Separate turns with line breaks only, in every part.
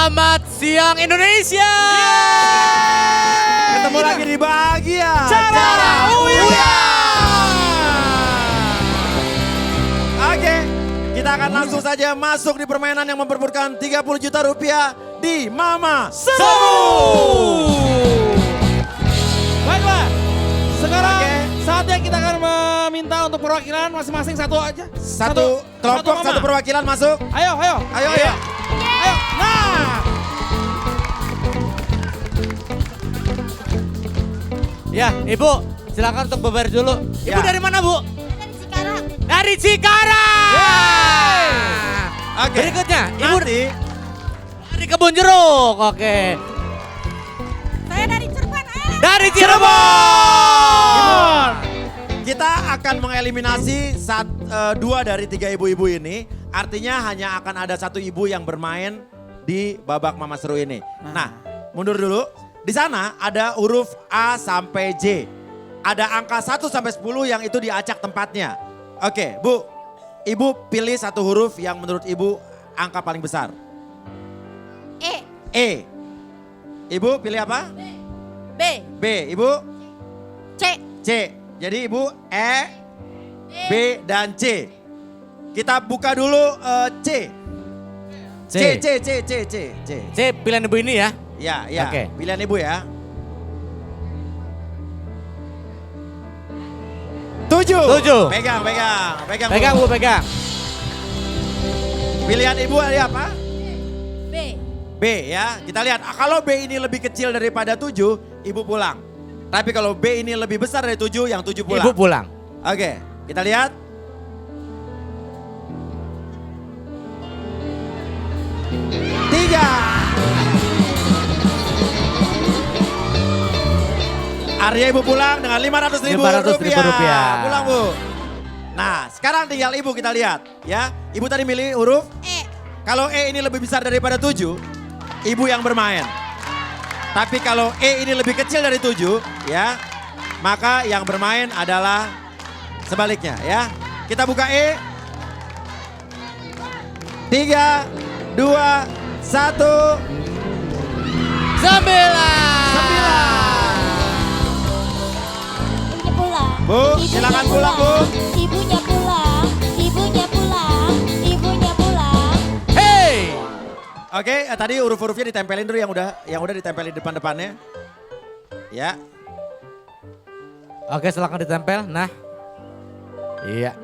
Selamat siang Indonesia.
Ketemu lagi di Bahagia
Cara Uya.
Oke, kita akan langsung saja masuk di permainan yang memperebutkan 30 juta rupiah di Mama
Seru.
Baiklah, sekarang
Oke.
saatnya kita akan meminta untuk perwakilan masing-masing satu aja.
Satu kelompok,
mama.
satu perwakilan masuk.
Ayo, ayo.
Ayo, ayo.
Ayo. Nah.
Ya, Ibu, silakan untuk beber dulu. Ibu
Ya.
dari mana, Bu?
Dari Cikarang.
Dari Cikarang.
Oke.
Berikutnya, Ibu
Nanti
dari Kebun Jeruk. Oke.
Saya dari Cirebon.
Dari Cirebon.
kita akan mengeliminasi dua dari tiga ibu-ibu ini. Artinya hanya akan ada satu ibu yang bermain di babak Mama Seru ini. Nah, mundur dulu. Di sana ada huruf A sampai J. Ada angka 1 sampai 10 yang itu diacak tempatnya. Oke, Bu. Ibu pilih satu huruf yang menurut Ibu angka paling besar.
E.
E. Ibu pilih apa?
B.
B. Ibu?
C.
C. Jadi Ibu E, B, dan C. Kita buka dulu C. C, C, C, C, C, C.
C, pilihan Ibu ini ya.
Ya, ya.
Oke.
Pilihan Ibu ya. 7.
7.
Pegang, pegang, pegang.
Pegang, Bu, pegang.
Pilihan Ibu ada apa?
B.
B ya. Kita lihat, kalau B ini lebih kecil daripada 7, Ibu pulang. Tapi kalau B ini lebih besar dari 7, yang 7 pulang.
Ibu pulang.
Oke, kita lihat. Tiga. Arya Ibu pulang dengan 500.000
500.000 rupiah.
Pulang Bu. Nah sekarang tinggal Ibu kita lihat ya. Ibu tadi milih huruf.
E.
Kalau E ini lebih besar daripada 7, Ibu yang bermain. Tapi kalau E ini lebih kecil dari 7 ya. Maka yang bermain adalah sebaliknya ya. Kita buka E. 3, 2, 1.
9.
Ibunya pulang.
Bu, silakan pulang, Bu.
Ibunya pulang. Ibunya pulang. Ibunya pulang.
Hey.
Oke, tadi huruf-hurufnya ditempelin dulu yang udah ditempelin depan-depannya. Ya.
Oke, silakan ditempel. Nah. Iya.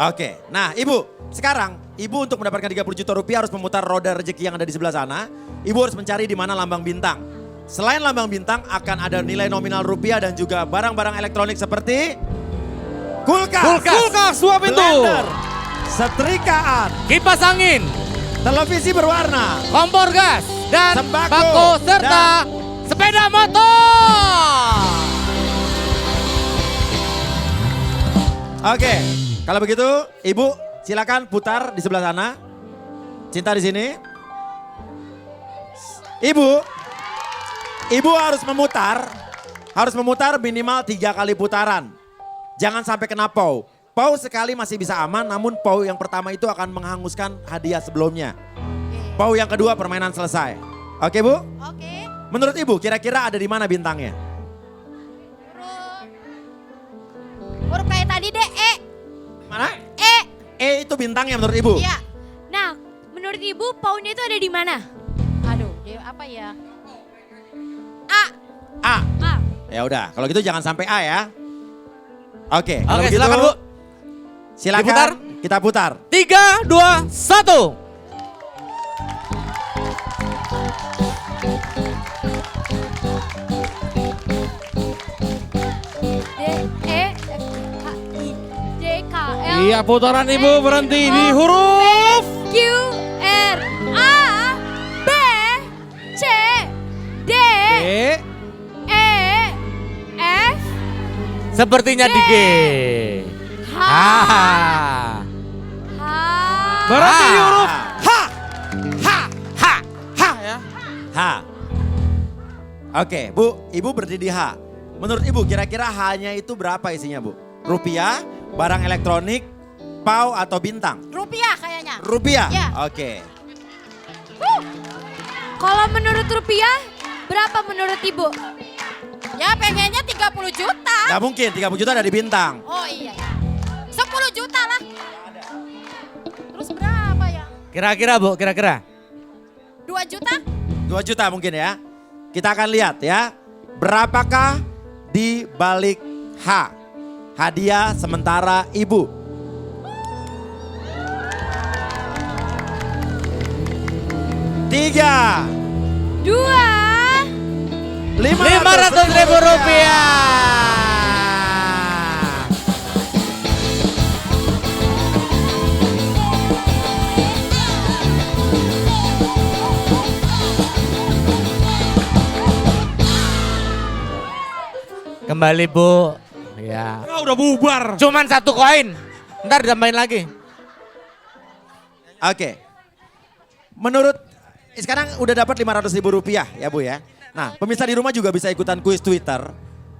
Oke. Nah, Ibu, sekarang Ibu untuk mendapatkan 30 juta rupiah harus memutar roda rezeki yang ada di sebelah sana. Ibu harus mencari di mana lambang bintang. Selain lambang bintang akan ada nilai nominal rupiah dan juga barang-barang elektronik seperti kulkas,
Kulkas 2 pintu.
blender, setrikaan,
Kipas angin,
televisi berwarna,
kompor gas, dan
Sembako,
bako serta sepeda motor.
Oke, kalau begitu Ibu silakan putar di sebelah sana. Cinta di sini. Ibu harus memutar minimal 3 kali putaran. Jangan sampai kena pau. Pau sekali masih bisa aman, namun pau yang pertama itu akan menghanguskan hadiah sebelumnya. Pau yang kedua permainan selesai. Oke Bu?
Oke.
Menurut Ibu kira-kira ada di mana bintangnya?
Huruf kayak tadi deh. E.
Mana?
E.
E itu bintangnya menurut Ibu?
Iya. Nah, menurut Ibu paunnya itu ada di mana? Aduh, dia apa ya? A.
A.
A.
Ya udah, kalau gitu jangan sampai A ya. Oke, kalau
Oke,
begitu,
silakan Bu.
Silakan
Diputar?
kita putar.
3, 2, 1.
D. E. F. H. I. D. K. L.
Iya, putaran Ibu berhenti di huruf
Q. R. A. B. C. D.
E.
E. F.
Sepertinya di G.
H.
Ah.
H.
Berhenti di
Ah.
huruf H.
H.
H ya.
H. Oke, Bu, Ibu berdiri di H. Menurut Ibu kira-kira H-nya itu berapa isinya, Bu? Rupiah, barang elektronik, pau atau bintang?
Rupiah kayaknya.
Rupiah?
Ya.
Oke.
Wuh. Kalau menurut rupiah, berapa menurut ibu?
Ya pengennya 30 juta.
Gak mungkin, 30 juta dari bintang.
Oh iya. 10 juta lah. Terus berapa ya?
Kira-kira Bu, kira-kira.
2 juta?
2 juta mungkin ya. Kita akan lihat ya. Berapakah di balik H? Hadiah sementara ibu. Tiga.
2.
500.000 rupiah. Kembali Bu. Ya.
Ah, udah bubar.
Cuman 1 koin. Ntar tambahin lagi.
Oke. Menurut sekarang udah dapat 500.000 rupiah ya Bu ya. Nah pemirsa di rumah juga bisa ikutan kuis Twitter.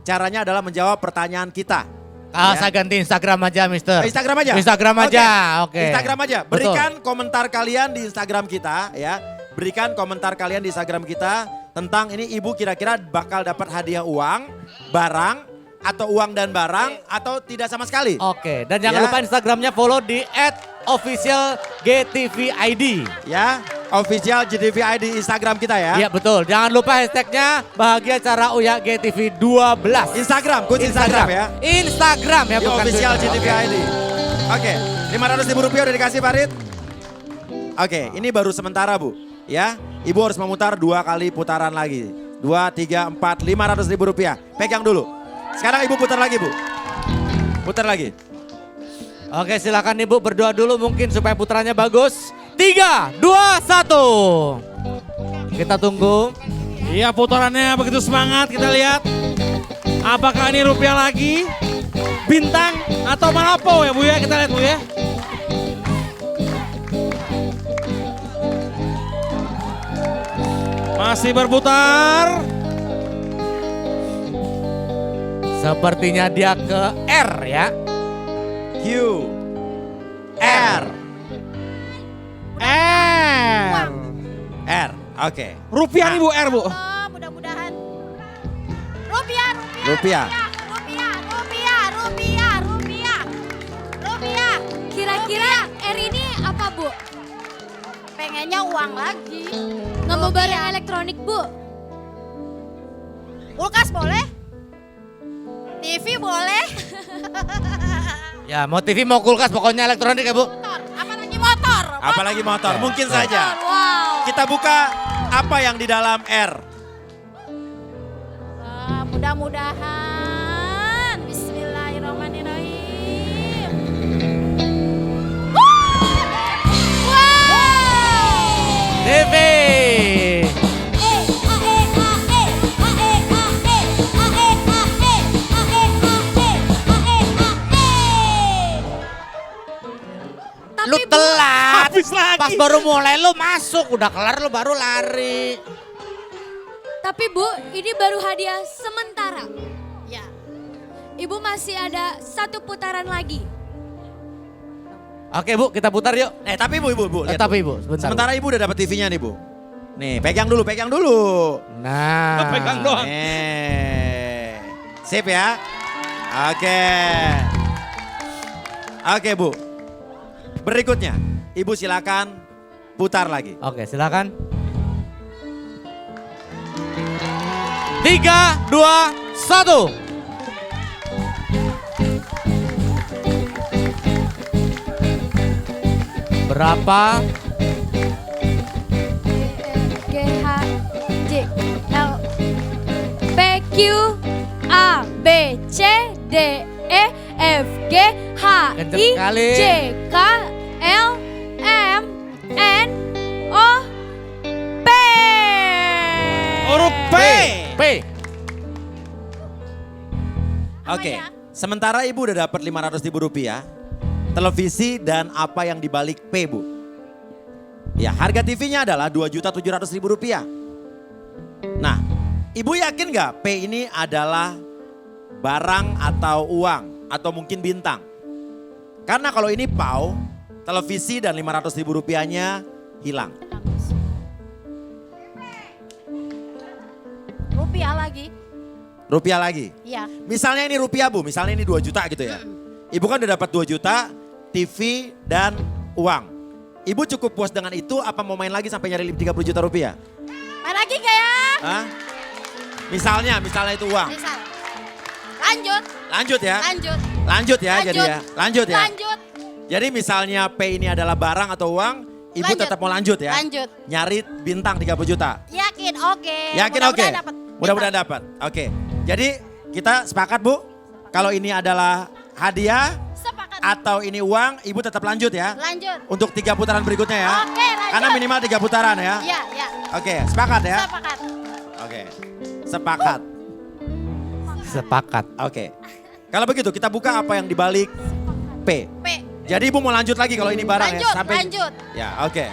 Caranya adalah menjawab pertanyaan kita. Ya.
Saya ganti Instagram aja Mister.
Instagram aja?
Instagram aja, oke.
Instagram aja.
Betul.
Berikan komentar kalian di Instagram kita ya. Berikan komentar kalian di Instagram kita tentang ini ibu kira-kira bakal dapat hadiah uang, barang, atau uang dan barang, atau tidak sama sekali.
Oke, dan jangan
Ya.
lupa Instagramnya follow di @officialgtvid.
Ya, official GTV di Instagram kita ya.
Iya betul, jangan lupa hashtagnya bahagia cara Uya GTV 12.
Instagram, kunci Instagram ya.
Instagram ya
Di
bukan
official
Twitter.
GTV
Oke.
ID. Oke, 500.000 rupiah udah dikasih Farid. Oke, ini baru sementara Bu. Ya, ibu harus memutar 2 kali putaran lagi. 2, 3, 4, 500.000 rupiah. Pegang dulu. Sekarang ibu putar lagi Bu. Putar lagi.
Oke silakan ibu berdoa dulu mungkin supaya putranya bagus. 3, 2, 1. Kita tunggu.
Iya putarannya begitu semangat, kita lihat. Apakah ini rupiah lagi? Bintang atau malapo ya Bu ya, kita lihat Bu ya. Masih berputar.
Sepertinya dia ke R ya.
Q. R.
R.
R. Oke.
Rupiah nih Bu, R Bu.
Oh, mudah-mudahan. Rupiah,
Rupiah.
rupiah, rupiah, rupiah, rupiah, rupiah.
Kira-kira R ini apa Bu?
Pengennya uang lagi.
Nggak mau barang elektronik Bu?
Kulkas boleh? TV boleh?
Ya mau TV mau kulkas pokoknya elektronik ya Bu.
Motor, apalagi motor.
Apalagi motor, mungkin saja.
Wow.
Kita buka apa yang di dalam R.
Mudah-mudahan. Bismillahirrahmanirrahim.
TV. Lu
Tapi Bu,
telat.
Habis lagi.
Pas baru mulai lu masuk, udah kelar lu baru lari.
tapi Bu, ini baru hadiah sementara.
Ya.
Ibu masih ada 1 putaran lagi.
Oke Bu, kita putar yuk.
Tapi ibu, lihat, Bu.
Tapi Ibu, sebentar.
Sementara ibu udah dapat TV-nya nih Bu. Nih, pegang dulu, pegang dulu.
Nah.
Pegang doang.
Sip ya. Oke. Oke Bu. Berikutnya, ibu silakan putar lagi.
Oke, silakan. 3, 2, 1. Berapa?
G, H, J, L, P, Q, A, B, C, D, E, F, G, H,
Kenceng
I,
sekali.
J, K, L, M, N, O, P.
Huruf P.
P.
Oke.
ya?
Sementara ibu udah dapat 500.000 rupiah. Televisi dan apa yang dibalik P Bu. Ya harga TV-nya adalah 2.700.000 rupiah. Nah ibu yakin nggak P ini adalah barang atau uang atau mungkin bintang? Karena kalau ini PAU, televisi dan 500.000 rupiahnya hilang. rupiah lagi.
Iya.
Misalnya ini rupiah Bu, misalnya ini 2 juta gitu ya. Ibu kan udah dapat 2 juta, TV dan uang. Ibu cukup puas dengan itu apa mau main lagi sampai nyari 30 juta rupiah?
Main lagi gak ya?
Hah? Misalnya itu uang.
Misal. Lanjut.
Lanjut ya.
Lanjut.
Lanjut ya jadi ya. Lanjut ya.
Lanjut.
Jadi misalnya P ini adalah barang atau uang, Ibu
Lanjut.
tetap mau lanjut ya?
Lanjut.
Nyari bintang 30 juta.
Yakin? Oke.
Yakin oke?
Mudah-mudahan dapat.
Mudah-mudahan dapat. Oke. Jadi kita sepakat Bu, kalau ini adalah hadiah
Sepakat.
atau ini uang, Ibu tetap lanjut ya?
Lanjut.
Untuk 3 putaran berikutnya ya?
Oke, lanjut.
Karena minimal 3 putaran ya?
Iya, iya.
Oke, sepakat ya?
Sepakat.
Oke, sepakat.
Sepakat.
Oke. Kalau begitu kita buka apa yang dibalik P.
P.
Jadi Ibu mau lanjut lagi kalau ini barang
Lanjut,
ya?
lanjut.
Ya, oke.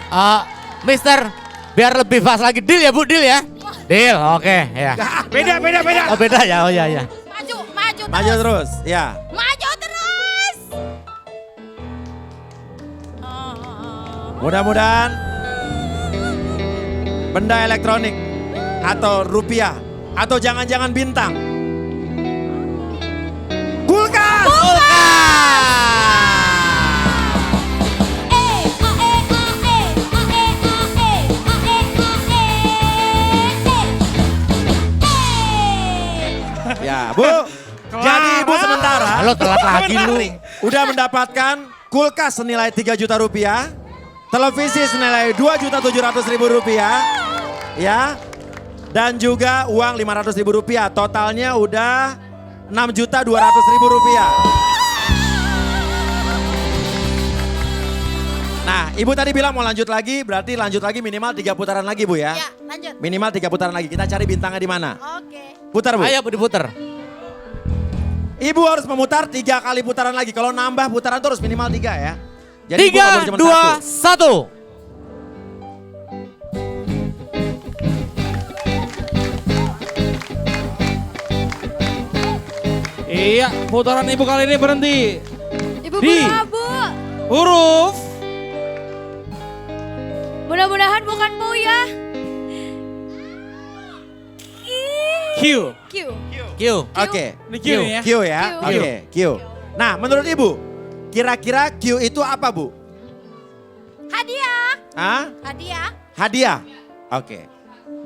Mister, biar lebih fast lagi. Deal ya Bu, deal ya? Deal, oke ya.
Beda.
Oh beda ya, oh ya.
Maju, maju terus.
Maju terus, ya.
Maju terus.
Mudah-mudahan benda elektronik atau rupiah atau jangan-jangan bintang. Kulkas! Ya, Bu. Jadi Ibu sementara
Halo telat lagi lu.
udah mendapatkan kulkas senilai 3 juta rupiah, televisi senilai 2.700.000 rupiah, ya, dan juga uang 500.000 rupiah. Totalnya udah 6.200.000 rupiah. Nah, Ibu tadi bilang mau lanjut lagi, berarti lanjut lagi minimal 3 putaran lagi Bu ya.
Ya, lanjut.
Minimal 3 putaran lagi. Kita cari bintangnya di mana?
Oke.
Putar Bu.
Ayo Bu diputer.
Ibu harus memutar 3 kali putaran lagi. Kalau nambah putaran terus minimal 3 ya. Jadi Ibu nggak boleh
3,
cuma
2, 1.
Iya, putaran ibu kali ini berhenti.
Ibu
Di.
berdoa Bu.
Huruf
Mudah-mudahan bukan Bu ya.
Q.
Q.
Q.
Oke.
Ini Q nih ya.
Q ya.
Q.
Oke, Q. Nah, menurut Ibu, kira-kira Q itu apa, Bu?
Hadiah.
Hah?
Hadiah.
Hadiah. Oke.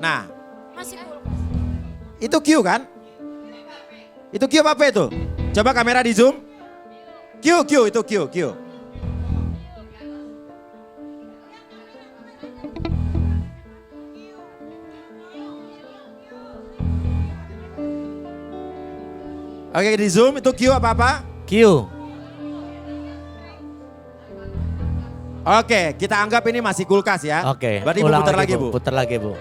Nah,
Masih kulkas.
itu Q kan? Itu Q apa itu? Coba kamera di zoom. Q itu Q. Oke, di zoom itu Q apa-apa?
Q.
Oke, kita anggap ini masih kulkas ya.
Oke.
Berarti Ibu
ulang
putar lagi, Bu.
Putar lagi Bu.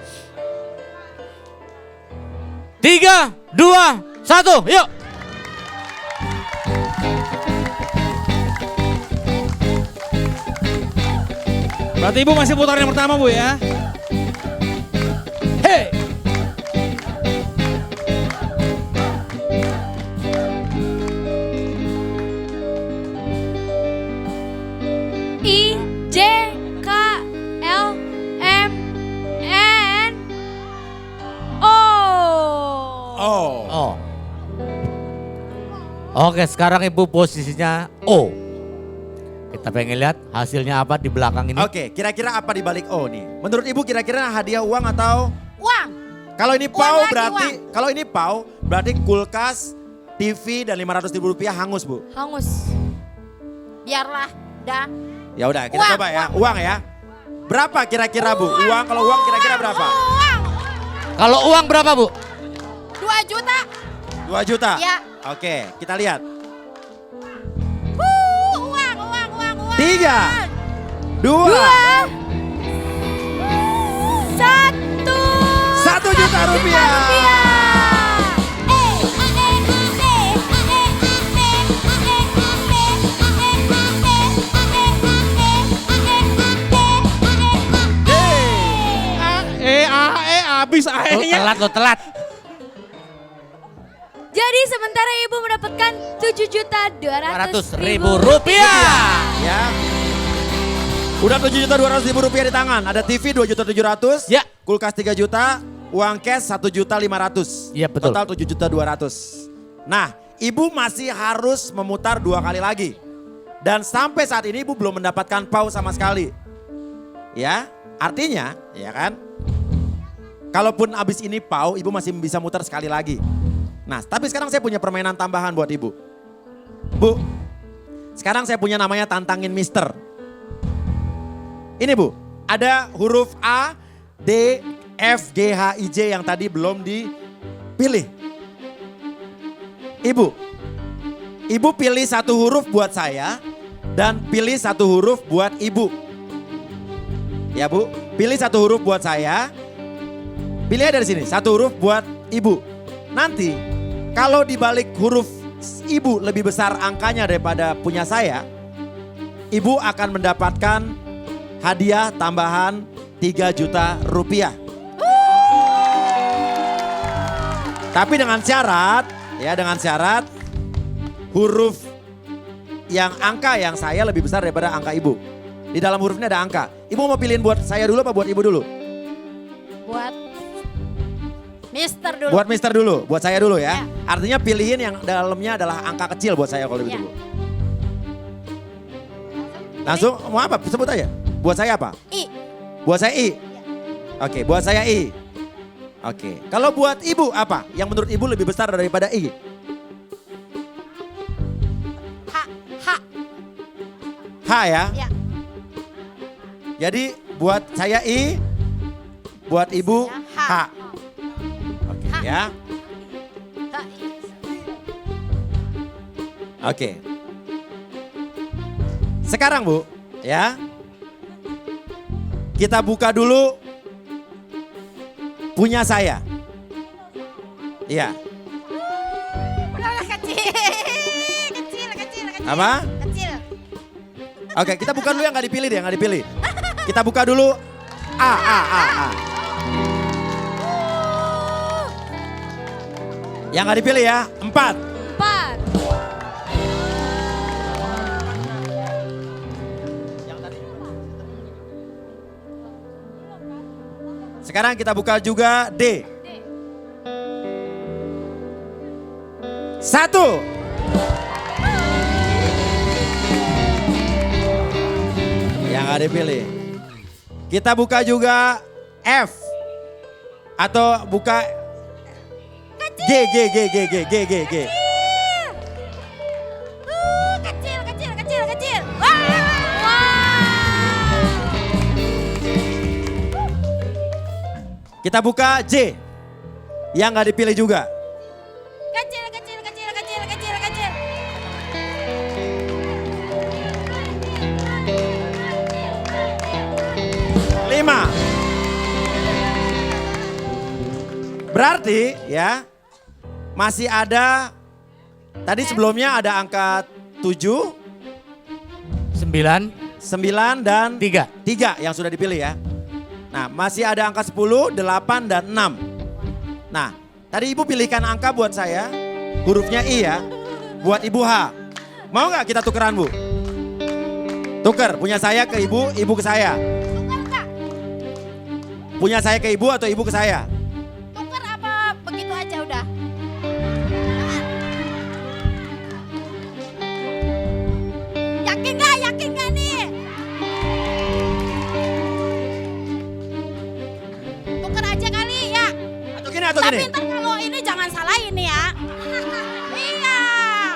3, 2, 1, yuk.
Berarti ibu masih putaran yang pertama Bu ya.
Hey.
I J K L M N O.
Oh.
Oh. Oke, sekarang Ibu posisinya O. Kita pengen lihat hasilnya apa di belakang ini.
Oke, kira-kira apa di balik O nih? Menurut Ibu kira-kira hadiah uang atau
Uang.
kalau ini
Uang
pau
lagi,
berarti kalau ini pau berarti kulkas, TV dan 500.000 rupiah hangus, Bu.
Hangus.
Biarlah. Dah.
Ya udah, kita
Uang,
coba ya. Uang ya. Berapa kira-kira, Bu? Uang kalau uang kira-kira berapa?
Uang.
Kalau uang berapa Bu?
2 juta.
2 juta?
Ya.
Oke, kita lihat.
Uang.
3, 2, 1 juta rupiah.
Habis akhirnya.
Telat lo, telat.
Jadi sementara Ibu mendapatkan 7.200.000
rupiah.
Ya. Udah 7.200.000 rupiah di tangan. Ada TV 2.700.000.
Ya.
Kulkas 3 juta. uang cash 1.500.000.
Iya, betul.
Total 7.200.000. Nah, ibu masih harus memutar 2 kali lagi. Dan sampai saat ini ibu belum mendapatkan pau sama sekali. Ya, artinya ya kan. Kalaupun abis ini pau, ibu masih bisa muter sekali lagi. Nah, tapi sekarang saya punya permainan tambahan buat ibu. Bu, sekarang saya punya namanya tantangin mister. Ini bu, ada huruf A, D, F, G, H, I, J yang tadi belum dipilih. Ibu pilih satu huruf buat saya dan pilih satu huruf buat ibu. Ya bu, pilih satu huruf buat saya. Pilihnya dari sini, satu huruf buat ibu. Nanti kalau dibalik huruf ibu lebih besar angkanya daripada punya saya, ibu akan mendapatkan hadiah tambahan 3 juta rupiah. Tapi dengan syarat, ya dengan syarat huruf yang angka yang saya lebih besar daripada angka ibu. Di dalam hurufnya ada angka. Ibu mau pilihin buat saya dulu apa buat ibu dulu?
Buat Mister dulu.
Buat mister dulu, buat saya dulu ya.
Ya.
Artinya pilihin yang dalamnya adalah angka kecil buat saya kalau begitu
Ya.
bu. Langsung mau apa? Sebut aja. Buat saya apa?
I.
Buat saya I. Oke, buat saya I. Oke, kalau buat ibu apa? Yang menurut ibu lebih besar daripada I?
H. H.
H ya?
Ya.
Jadi buat saya I, buat ibu
H.
H. Oke
H.
ya.
H.
Oke. Sekarang bu, ya. Kita buka dulu punya saya. Iya.
Udah kecil. Kecil.
Apa?
Kecil.
Oke, kita buka dulu yang nggak dipilih deh, yang nggak dipilih. Kita buka dulu A. Yang nggak dipilih ya, 4.
4.
Sekarang kita buka juga D. 1. Yang nggak dipilih. Kita buka juga F. Atau buka G.
Kecil. Wah.
Kita buka J. Yang nggak dipilih juga.
Kecil.
5. Berarti ya masih ada, tadi sebelumnya ada angka 7,
9,
9 dan
3.
3 yang sudah dipilih ya. Nah masih ada angka 10, 8 dan 6. Nah tadi ibu pilihkan angka buat saya, hurufnya I ya. Buat ibu H. Mau nggak kita tukeran bu? Tuker, punya saya ke ibu, ibu ke saya.
Tukar enggak?
Punya saya ke ibu atau ibu ke saya?
Tukar apa begitu aja udah? Yakin nggak nih? Tukar aja kali ya.
Atau gini?
Tapi ntar kalau ini jangan salah ini ya. Iya,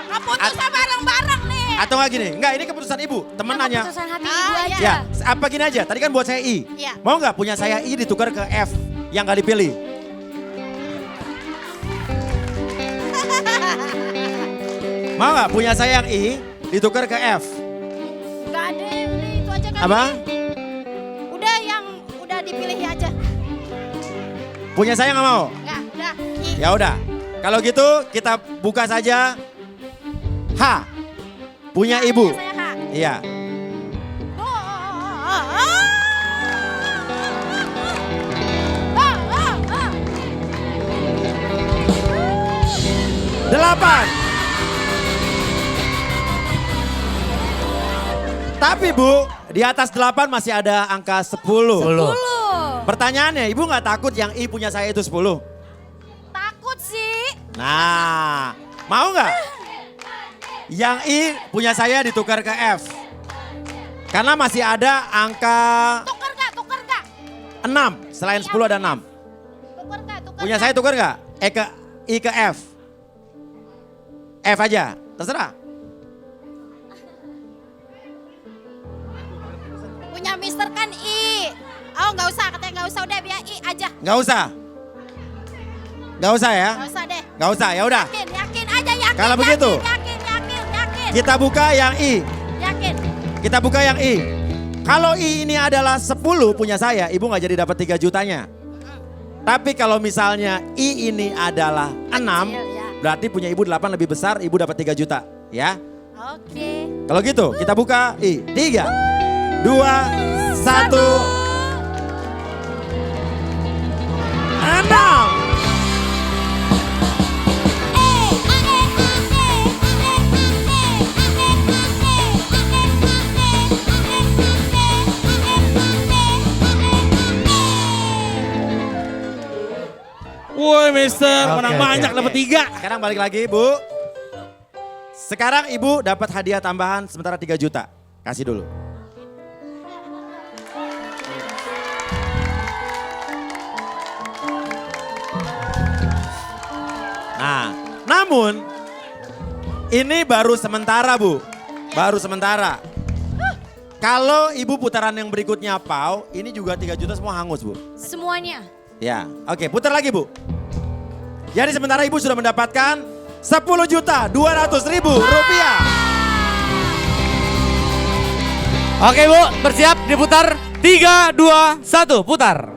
keputusan bareng-bareng nih.
Atau nggak gini? Enggak, ini keputusan ibu. Temen nanya.
Keputusan hati
Ah,
ibu
iya.
aja.
Ya, apa gini aja? Tadi kan buat saya I.
Iya.
Mau nggak punya saya I ditukar ke F yang nggak dipilih? Mau nggak punya saya yang I ditukar ke F?
Enggak ada, udah itu aja kali.
Apa?
Udah yang udah dipilih aja.
Punya saya nggak mau?
Enggak, udah. I.
Ya udah. Kalau gitu kita buka saja H. Punya ibu.
Saya H.
Iya.
Oh, oh, oh, oh.
8. Tapi Bu, di atas 8 masih ada angka 10.
10.
Pertanyaannya, ibu nggak takut yang I punya saya itu 10?
Takut sih.
Nah, mau nggak? Yang I punya saya ditukar ke F. Karena masih ada angka
Tuker gak?
6. Selain 10 ada 6.
Tuker gak?
Punya saya tukar nggak? I ke F. F aja, terserah.
Punya Mister kan I. Oh nggak usah, katanya nggak usah, udah biar I aja.
Nggak usah. Nggak usah ya?
Nggak usah deh.
Nggak usah, ya udah.
Yakin aja, yakin.
Kalau begitu.
Yakin.
Kita buka yang I.
Yakin.
Kita buka yang I. Kalau I ini adalah 10 punya saya, ibu nggak jadi dapat 3 jutanya. Tapi kalau misalnya I ini adalah 6,
ya.
berarti punya ibu 8 lebih besar, ibu dapat 3 juta. Ya.
Oke.
Kalau gitu, kita buka I. 3, 2, 1. 6.
Woi Mister, menang
Oke,
banyak
oke.
dapat 3.
Sekarang balik lagi, Bu. Sekarang ibu dapat hadiah tambahan sementara 3 juta. Kasih dulu. Nah, namun ini baru sementara, Bu. Baru sementara. Kalau ibu putaran yang berikutnya pau, ini juga 3 juta semua hangus, Bu.
Semuanya.
Ya, oke, putar lagi, Bu. Jadi sementara ibu sudah mendapatkan 10.200.000 rupiah.
Oke Bu, bersiap diputar. 3, 2, 1, putar.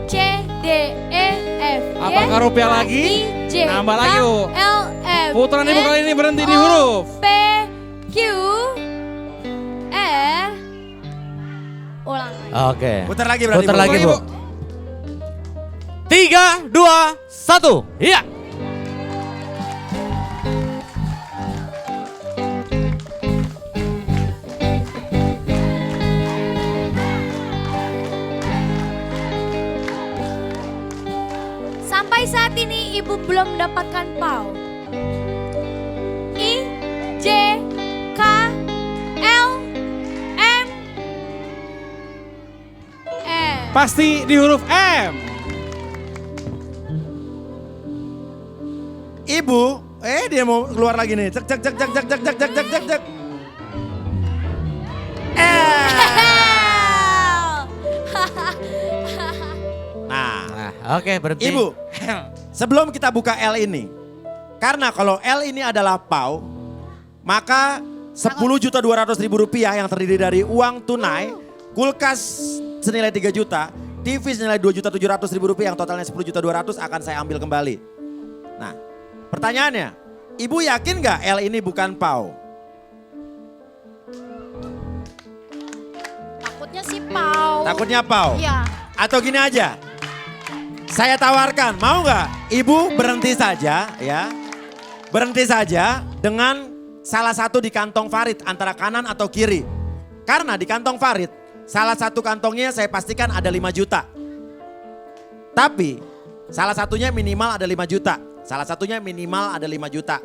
C, D, E, F, G,
Apakah rupiah lagi?
I, J,
Nambah lagi,
K,
Bu.
L, M,
Putaran ibu
N,
kali ini berhenti di
O,
huruf.
P, Q, R. Ulang lagi.
Oke.
Putar lagi berarti,
Putar
Bu.
lagi
Lagi,
Bu.
Bu.
3, 2, 1. Iya.
Sampai saat ini ibu belum mendapatkan PAU. I, J, K, L, M, N.
Pasti di huruf M.
Ibu, dia mau keluar lagi nih. Cek cek cek cek cek cek cek cek cek cek cek. Nah,
Nah, oke berhenti.
Ibu, sebelum kita buka L ini, karena kalau L ini adalah PAU, maka 10.200.000 rupiah yang terdiri dari uang tunai, kulkas senilai 3 juta, TV senilai 2.700.000 rupiah yang totalnya 10.200.000 akan saya ambil kembali. Nah, pertanyaannya, ibu yakin nggak L ini bukan PAU?
Takutnya sih pau.
Takutnya PAU?
Iya.
Atau gini aja, saya tawarkan, mau nggak ibu berhenti saja ya. Berhenti saja dengan salah satu di kantong Farid antara kanan atau kiri. Karena di kantong Farid, salah satu kantongnya saya pastikan ada 5 juta. Tapi salah satunya minimal ada 5 juta. Salah satunya minimal ada 5 juta.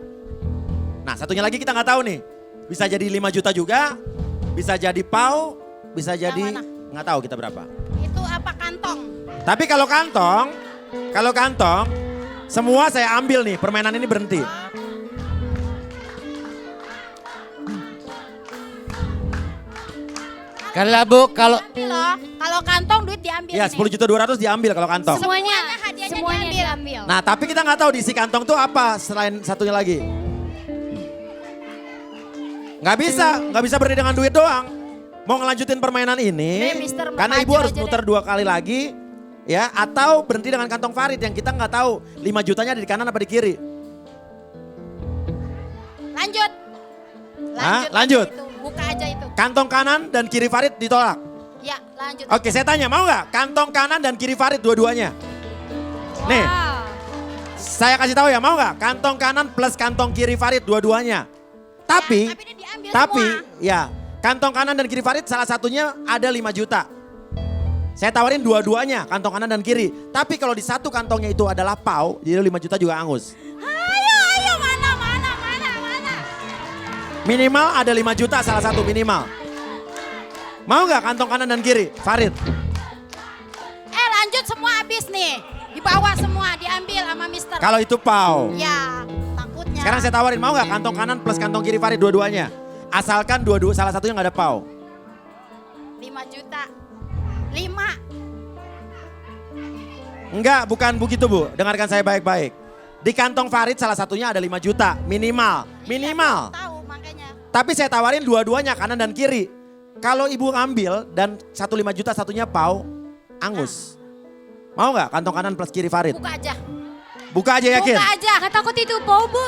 Nah satunya lagi kita nggak tahu nih. Bisa jadi 5 juta juga, bisa jadi PAU, bisa jadi
mana?
nggak tahu kita berapa.
Itu apa kantong?
Tapi kalau kantong, semua saya ambil nih, permainan ini berhenti.
Karena Bu, kalau
Ambil loh. Kalau kantong duit diambil.
Iya,
ini.
10.200.000 diambil kalau kantong.
Semuanya,
hadiahnya
semuanya
diambil.
diambil.
Nah, tapi kita nggak tahu di isi kantong tuh apa selain satunya lagi. Nggak bisa berhenti dengan duit doang. Mau ngelanjutin permainan ini,
Deh, Mister,
karena
maju
ibu harus
aja
muter 2 kali lagi, ya, atau berhenti dengan kantong Farid yang kita nggak tahu 5 jutanya ada di kanan apa di kiri.
Lanjut.
Hah?
aja
Lanjut.
itu. Buka aja itu.
Kantong kanan dan kiri Farid ditolak.
Ya, lanjut.
Oke, saya tanya, mau nggak kantong kanan dan kiri Farid dua-duanya? Nih,
Wow.
Saya kasih tahu ya, mau nggak? Kantong kanan plus kantong kiri Farid dua-duanya. Tapi
Tapi dia diambil semua.
ya, kantong kanan dan kiri Farid salah satunya ada 5 juta. Saya tawarin dua-duanya, kantong kanan dan kiri. Tapi kalau di satu kantongnya itu adalah pau, jadi 5 juta juga angus.
Ayo, mana.
Minimal ada 5 juta salah satu minimal. Mau nggak kantong kanan dan kiri? Farid.
Lanjut semua habis nih. Dibawa semua, diambil sama Mister.
Kalau itu pau.
Ya, takutnya.
Sekarang saya tawarin, mau nggak kantong kanan plus kantong kiri Farid dua-duanya? Asalkan dua-dua salah satunya nggak ada pau.
5 juta. 5.
Enggak, bukan begitu Bu. Dengarkan saya baik-baik. Di kantong Farid salah satunya ada 5 juta minimal. Minimal.
Tahu makanya.
Tapi saya tawarin dua-duanya kanan dan kiri. Kalau ibu ambil dan 5 juta satunya pau, angus. Mau nggak kantong kanan plus kiri Farid?
Buka aja.
Buka aja yakin?
Buka aja.
Nggak takut itu bau, Bu.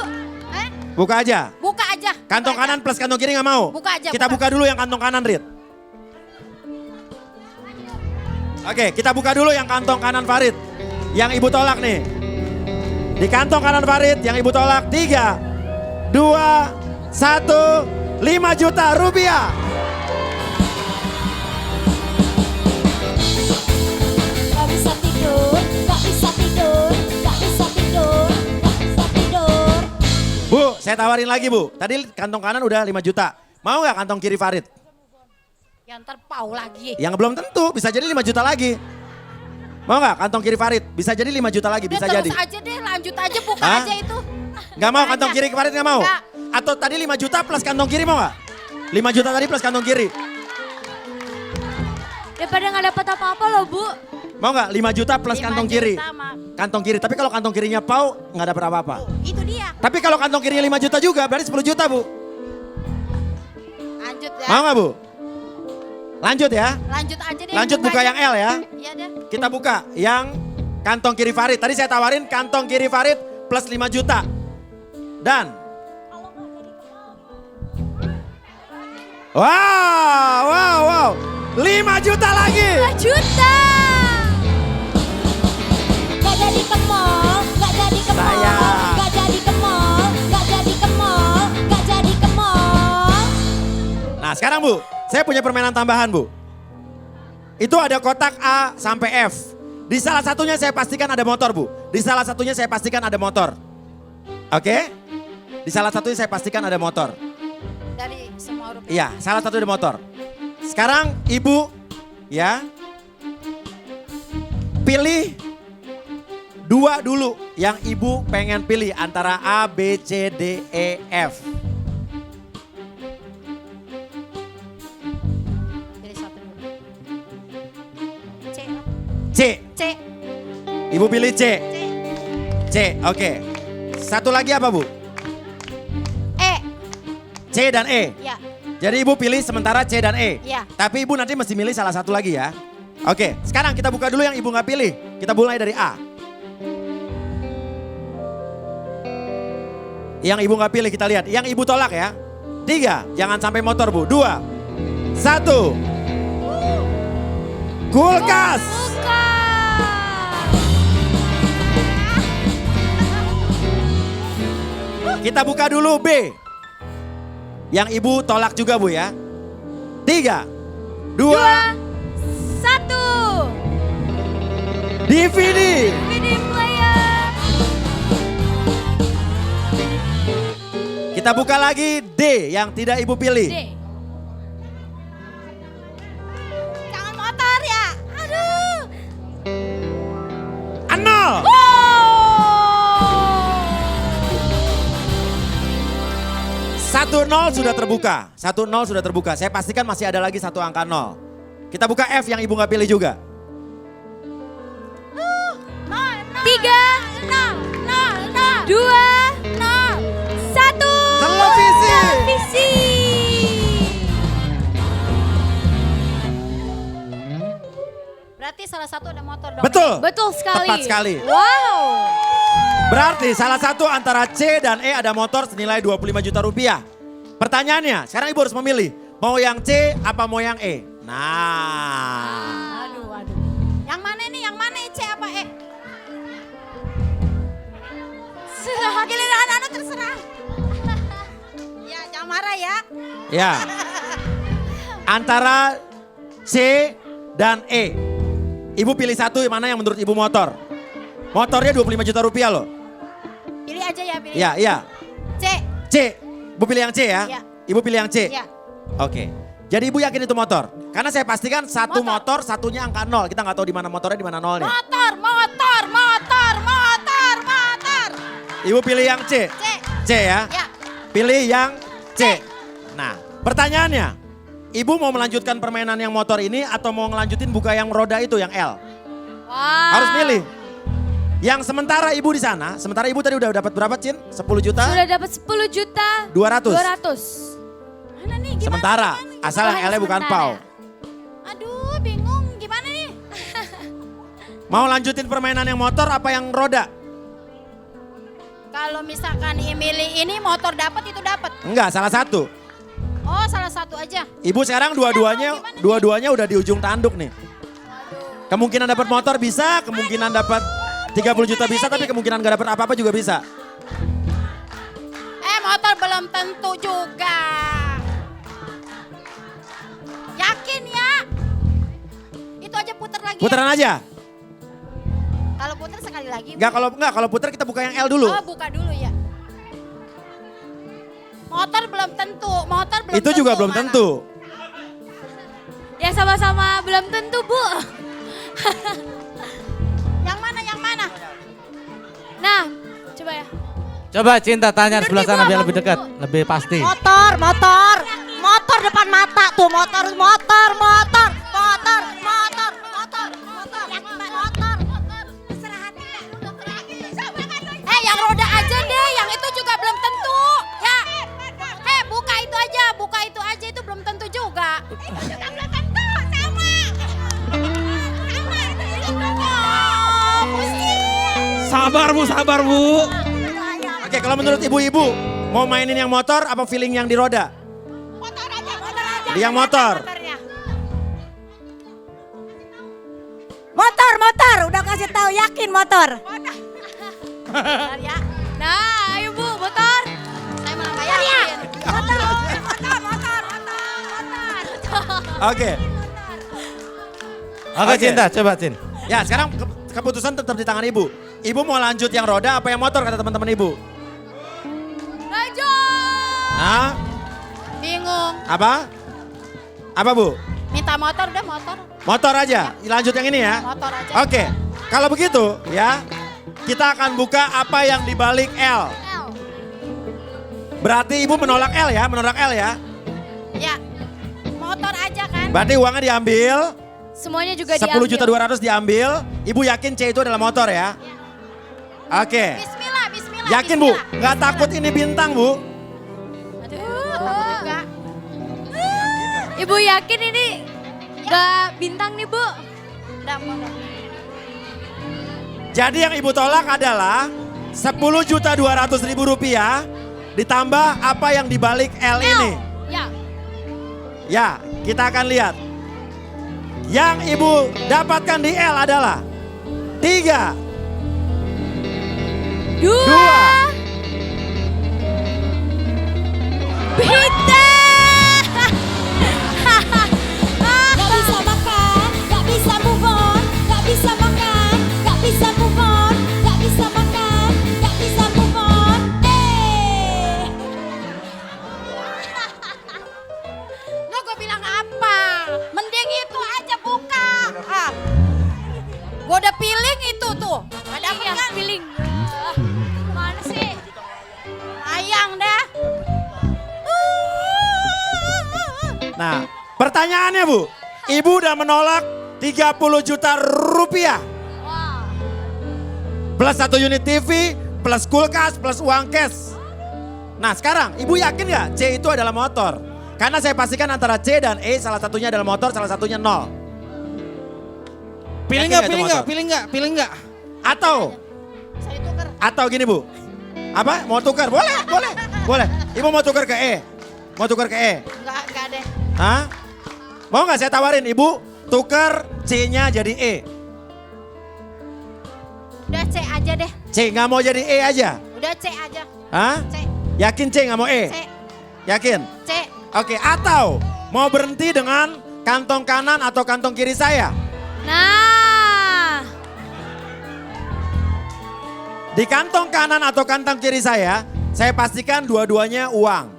Buka aja.
Buka aja.
Kantong
Buka
kanan
aja.
plus kantong kiri nggak mau?
Buka aja,
Kita
buka.
buka dulu yang kantong kanan, Rit. Oke, kita buka dulu yang kantong kanan Farid. Yang ibu tolak nih. Di kantong kanan Farid yang ibu tolak 3, 2, 1, 5 juta rupiah.
Gak bisa tidur, gak bisa tidur, gak bisa tidur, gak bisa tidur.
Bu, saya tawarin lagi Bu. Tadi kantong kanan udah 5 juta. Mau nggak kantong kiri Farid?
Yang terpau lagi.
Yang belum tentu, bisa jadi 5 juta lagi. Mau nggak kantong kiri Farid? Bisa jadi 5 juta lagi, bisa
Udah
jadi.
terus aja deh, lanjut aja, buka
Hah?
aja itu.
Nggak mau
Buka
kantong
aja.
kiri Farid nggak mau?
Nggak.
Atau tadi 5 juta plus kantong kiri mau nggak? 5 juta tadi plus kantong kiri.
Daripada nggak dapat apa-apa loh, Bu.
Mau nggak 5 juta plus
5
kantong kiri?
juta, Ma.
Kantong kiri, tapi kalau kantong kirinya pau nggak dapat apa-apa.
Itu dia.
Tapi kalau kantong kirinya 5 juta juga berarti 10 juta Bu.
Lanjut ya.
Mau nggak Bu? Lanjut ya.
Lanjut aja deh.
Lanjut buka
aja.
yang L ya.
Iya deh.
Kita buka yang kantong kiri Farid. Tadi saya tawarin kantong kiri Farid plus 5 juta. Dan wow. 5 juta lagi.
5 juta.
Gak jadi ke mall, gak jadi ke mall,
Sayang.
gak jadi ke mall, gak jadi ke mall, gak jadi ke mall.
Nah sekarang Bu, saya punya permainan tambahan Bu. Itu ada kotak A sampai F. Di salah satunya saya pastikan ada motor Bu. Di salah satunya saya pastikan ada motor. Oke? Di salah satunya saya pastikan ada motor.
Dari semua rupiah.
Iya, salah satu ada motor. Sekarang Ibu ya pilih 2 dulu yang Ibu pengen pilih antara A, B, C, D, E, F.
Jadi satu dulu. C.
C.
C.
Ibu pilih C.
C.
C, oke. Satu lagi apa Bu?
E.
C dan E.
Ya.
Jadi Ibu pilih sementara C dan E.
Iya.
Tapi Ibu nanti mesti milih salah satu lagi ya. Oke, sekarang kita buka dulu yang Ibu nggak pilih. Kita mulai dari A. Yang Ibu nggak pilih kita lihat. Yang Ibu tolak ya. 3, jangan sampai motor Bu. 2, 1. Kulkas.
Buka.
Kita buka dulu B. Yang Ibu tolak juga Bu ya. 3, 2,
1.
DVD.
Video player.
Kita buka lagi D yang tidak Ibu pilih.
D.
Jangan motor ya. Aduh.
0.
Oh.
1-0 sudah terbuka. 1-0 sudah terbuka. Saya pastikan masih ada lagi satu angka 0. Kita buka F yang Ibu nggak pilih juga.
3, 2, 1.
Televisi.
Televisi.
Berarti salah satu ada motor dong.
Betul.
Betul sekali.
Tepat sekali.
Wow.
Berarti salah satu antara C dan E ada motor senilai 25 juta rupiah. Pertanyaannya, sekarang Ibu harus memilih. Mau yang C apa mau yang E? Nah.
Aduh. Yang mana nih? Yang mana C apa E?
Ya. Antara C dan E. Ibu pilih satu mana yang menurut ibu motor. Motornya 25 juta rupiah loh.
Pilih aja ya, pilih.
Iya, iya.
C.
C. Ibu pilih yang C ya?
Iya.
Ibu pilih yang C?
Iya.
Oke. Jadi ibu yakin itu motor? Karena saya pastikan satu
Motor.
motor, satunya angka 0. Kita nggak tahu di mana motornya, di mana nolnya.
Motor.
Ibu pilih yang C?
C.
C ya?
Ya.
Pilih yang C. Nah, pertanyaannya. Ibu mau melanjutkan permainan yang motor ini atau mau ngelanjutin buka yang roda itu, yang L?
Wah.
Harus milih. Yang sementara ibu di sana, sementara ibu tadi udah dapat berapa, Cin? 10 juta?
Sudah dapat 10 juta
200.
200.
Mana nih, gimana?
Sementara, asal yang
Hanya
L-nya bukan
sementara.
pau.
Aduh, bingung. Gimana nih?
Mau lanjutin permainan yang motor apa yang roda?
Kalau misalkan milih ini motor dapat itu dapat.
Enggak, salah satu.
Oh, salah satu aja.
Ibu sekarang dua-duanya udah di ujung tanduk nih. Kemungkinan dapat motor bisa, kemungkinan dapat 30 juta bisa, tapi kemungkinan gak dapat apa-apa juga bisa.
Motor belum tentu juga. Yakin ya? Itu aja puter lagi.
Putaran aja.
Kalau puter sekali lagi.
Enggak, kalau putar kita buka yang L dulu.
Oh, buka dulu ya. Motor belum tentu,
Itu juga belum
mana?
tentu.
Ya sama-sama belum tentu, Bu.
Yang mana?
Nah, coba ya.
Coba Cinta tanya
Menurut
sebelah
ibu
sana biar
apa,
lebih
Bu?
dekat, lebih pasti.
Motor depan mata tuh, motor.
Yang roda aja deh, yang itu juga belum tentu. Ya. Buka itu aja itu belum tentu juga. Itu juga belum tentu, sama.
Sabar Bu.
Oke, kalau menurut ibu-ibu mau mainin yang motor apa feeling yang di roda?
Motor aja.
Yang motor.
Motornya.
Motor, udah kasih tahu yakin motor.
Bentar ya.
Nah, ayo Bu, motor.
Saya malah nggak yakin.
Motor.
Oke.
Oke
Oke.
Cinta, coba Cin.
Ya, sekarang keputusan tetap di tangan ibu. Ibu mau lanjut yang roda apa yang motor kata teman-teman ibu?
Rajo.
Hah?
Bingung.
Apa? Apa Bu?
Minta motor udah motor.
Motor aja. Lanjut yang ini ya.
Motor aja.
Oke. Kalau begitu ya, kita akan buka apa yang di balik L.
L.
Berarti ibu menolak L ya,
Ya. Motor aja kan?
Berarti uangnya diambil,
Semuanya juga
10 juta 200 diambil. Ibu yakin C itu adalah motor ya? Oke.
Bismillah.
Yakin Bu? Nggak takut ini bintang Bu?
Aduh, takut juga.
Ibu yakin ini gak bintang nih, Bu?
Udah, motor.
Jadi yang ibu tolak adalah 10 juta 200 ribu rupiah ditambah apa yang dibalik L ini.
Ya.
Ya, kita akan lihat. Yang ibu dapatkan di L adalah 3,
2.
2.
Bintang.
Gak bisa makan, gak bisa move on. Gak bisa makan, gak bisa move on. Gak bisa makan, gak bisa move on.
Lo gue bilang apa? Mending itu aja buka. Gue udah feeling itu tuh. Ada apa kan?
Feeling. Mana sih?
Sayang dah.
Nah, pertanyaannya Bu, ibu udah menolak 30 juta rupiah. Plus 1 unit TV, plus kulkas, plus uang cash. Nah sekarang, ibu yakin gak C itu adalah motor? Karena saya pastikan antara C dan E salah satunya adalah motor, salah satunya 0.
Pilih
Yakin
nggak?
nggak itu
Pilih nggak?
Saya tuker.
Atau gini Bu, apa? Mau tukar? Boleh. Ibu mau tukar ke E? Mau tukar ke E?
Enggak deh.
Hah? Mau gak saya tawarin ibu tukar C-nya jadi E?
Udah C aja deh.
C gak mau jadi E aja?
Udah C aja.
Hah?
C.
Yakin C gak mau E?
C.
Yakin?
C.
Oke, atau mau berhenti dengan kantong kanan atau kantong kiri saya?
Nah,
Di kantong kanan atau kantong kiri saya pastikan dua-duanya uang.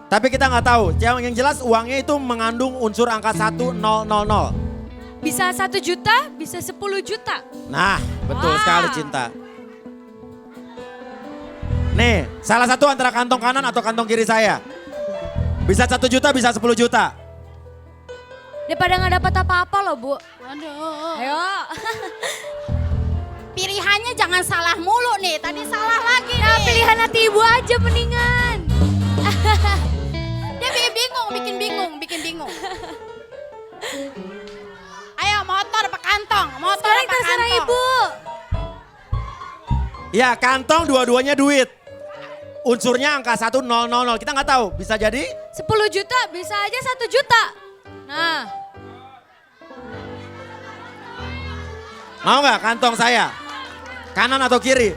Tapi kita nggak tahu, yang jelas uangnya itu mengandung unsur angka 1000.
bisa 1 juta, bisa 10 juta.
Nah, betul
Wah.
sekali Cinta. Nih, salah satu antara kantong kanan atau kantong kiri saya. Bisa 1 juta, bisa 10 juta.
Daripada nggak dapat apa-apa loh, Bu.
Aduh.
Ayo.
Pilihannya jangan salah mulu nih. Tadi salah lagi
Nah,
nih.
pilihan hati Ibu aja mendingan.
Dia bikin bingung. Ayo motor apa kantong? Motor
Sekarang
apa
terserah
kantong?
Ibu.
Ya, kantong dua-duanya duit. Unsurnya angka 1000. Kita nggak tahu, bisa jadi
10 juta, bisa aja 1 juta. Nah,
mau nggak kantong saya? Kanan atau kiri?